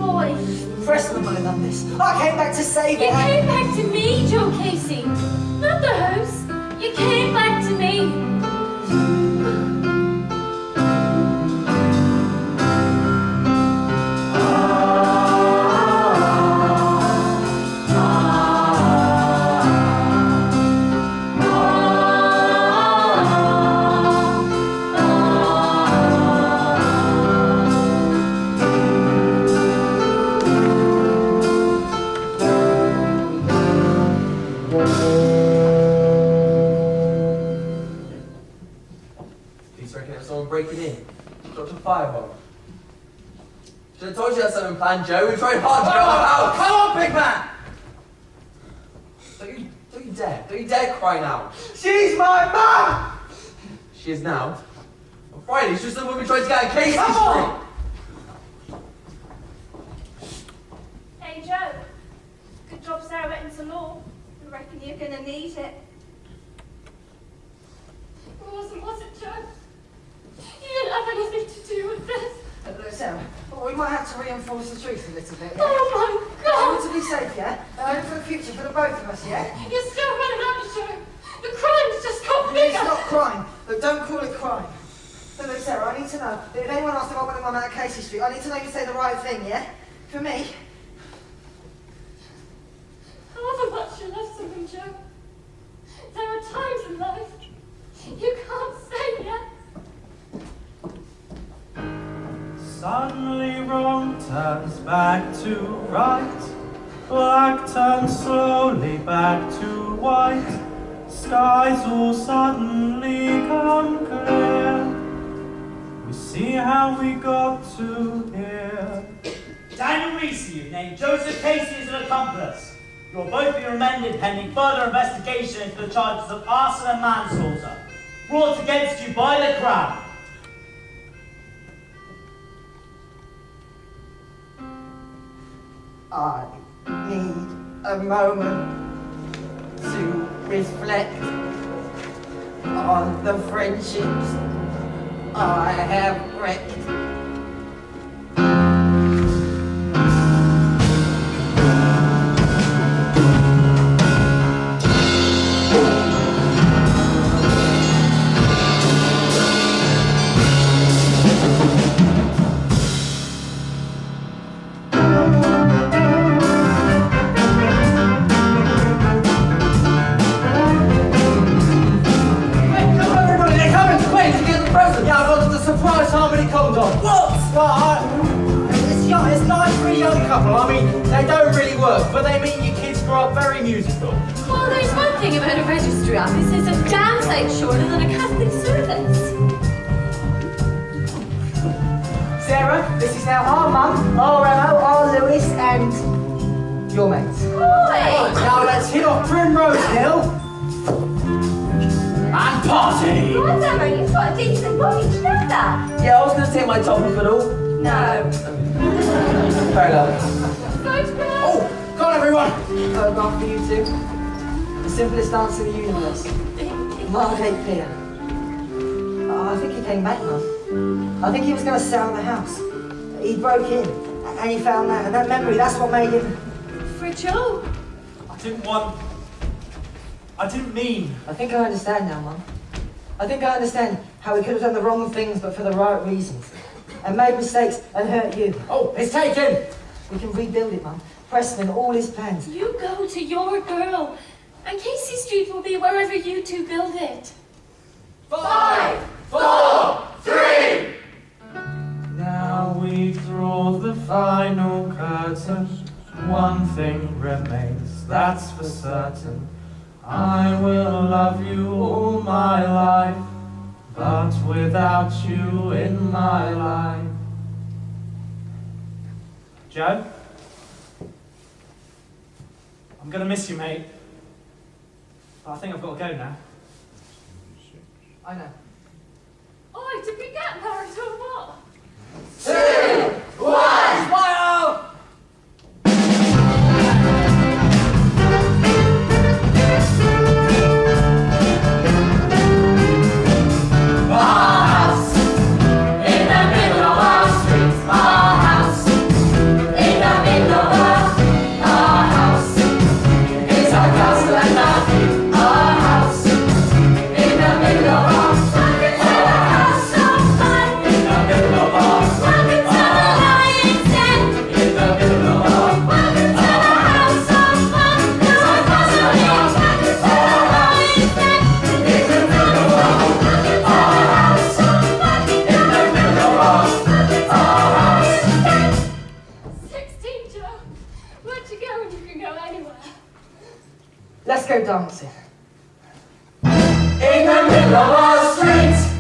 Speaker 2: boy.
Speaker 4: Preston might have done this. I came back to save
Speaker 2: You
Speaker 4: it.
Speaker 2: came back to me, Joe Casey. Not the house. You came back to me.
Speaker 13: Breaking in. Dropped a firebomb. Should have told you that's something planned, Joe. We tried hard to get our house.
Speaker 10: Come on, big man!
Speaker 13: Don't you dare cry now.
Speaker 4: She's my mum!
Speaker 13: She is now. On Friday, it's just the woman tried to get a case.
Speaker 10: Come on!
Speaker 5: Hey, Joe. Good job Sarah went into law. I reckon you're going to need it.
Speaker 2: It wasn't, was it, Joe? You didn't have anything to do with this.
Speaker 4: Look, Sarah, we might have to reinforce the truth a little bit, yeah?
Speaker 2: Oh my God!
Speaker 4: To be safe, yeah? For the future, for the both of us, yeah?
Speaker 2: You're still running out of Joe. The crime's just got
Speaker 4: It's
Speaker 2: bigger.
Speaker 4: not crime. Look, don't call it crime. Look, Sarah, I need to know. If anyone asks about when I'm out of Casey Street, I need to know you say the right thing, yeah? For me.
Speaker 2: However much you love someone, Joe, there are times in life you can't say yes.
Speaker 1: Suddenly wrong turns back to right, black turns slowly back to white, skies will suddenly come clear, we see how we got to here.
Speaker 3: Daniel Reese, you named Joseph Casey as an accomplice. You will both be remanded pending further investigation into the charges of arson and manslaughter, brought against you by the Crown.
Speaker 4: I need a moment to reflect on the friendships I have wrecked.
Speaker 10: I mean, they don't really work, but they mean your kids grow up very musical.
Speaker 2: Well, there's one thing about a registry office, it's a damn sight shorter than a Catholic service.
Speaker 4: Sarah, this is now our mum, our Emma, our Lewis, and your mates.
Speaker 2: Boy!
Speaker 10: Now let's hit off Primrose Hill and party!
Speaker 5: God, Emma, you've got a decent body. Do you know that?
Speaker 13: Yeah, I was going to take my top off and all.
Speaker 5: No.
Speaker 13: Fair enough.
Speaker 10: Oh, come on everyone!
Speaker 4: Photograph for you two. The simplest answer in the universe. Margate Pier. I think he came back, Mum. I think he was going to sell the house. He broke in, and he found that, and that memory, that's what made him...
Speaker 2: For Joe.
Speaker 1: I didn't mean.
Speaker 4: I think I understand now, Mum. I think I understand how he could have done the wrong things, but for the right reasons. And made mistakes and hurt you.
Speaker 10: Oh, it's taken!
Speaker 4: We can rebuild it, Mum. Preston, all his plans.
Speaker 2: You go to your girl, and Casey Street will be wherever you two build it.
Speaker 6: 5, 4, 3.
Speaker 1: Now we draw the final curtain. One thing remains, that's for certain. I will love you all my life, but without you in my life. Joe? I'm gonna miss you, mate. But I think I've got to go now.
Speaker 4: I know.
Speaker 2: Oi, did we get married or what?
Speaker 6: 2, 1.
Speaker 10: Smile!
Speaker 6: Our house in the middle of our streets. Our house in
Speaker 7: Let's go dancing.
Speaker 13: In the middle of our street.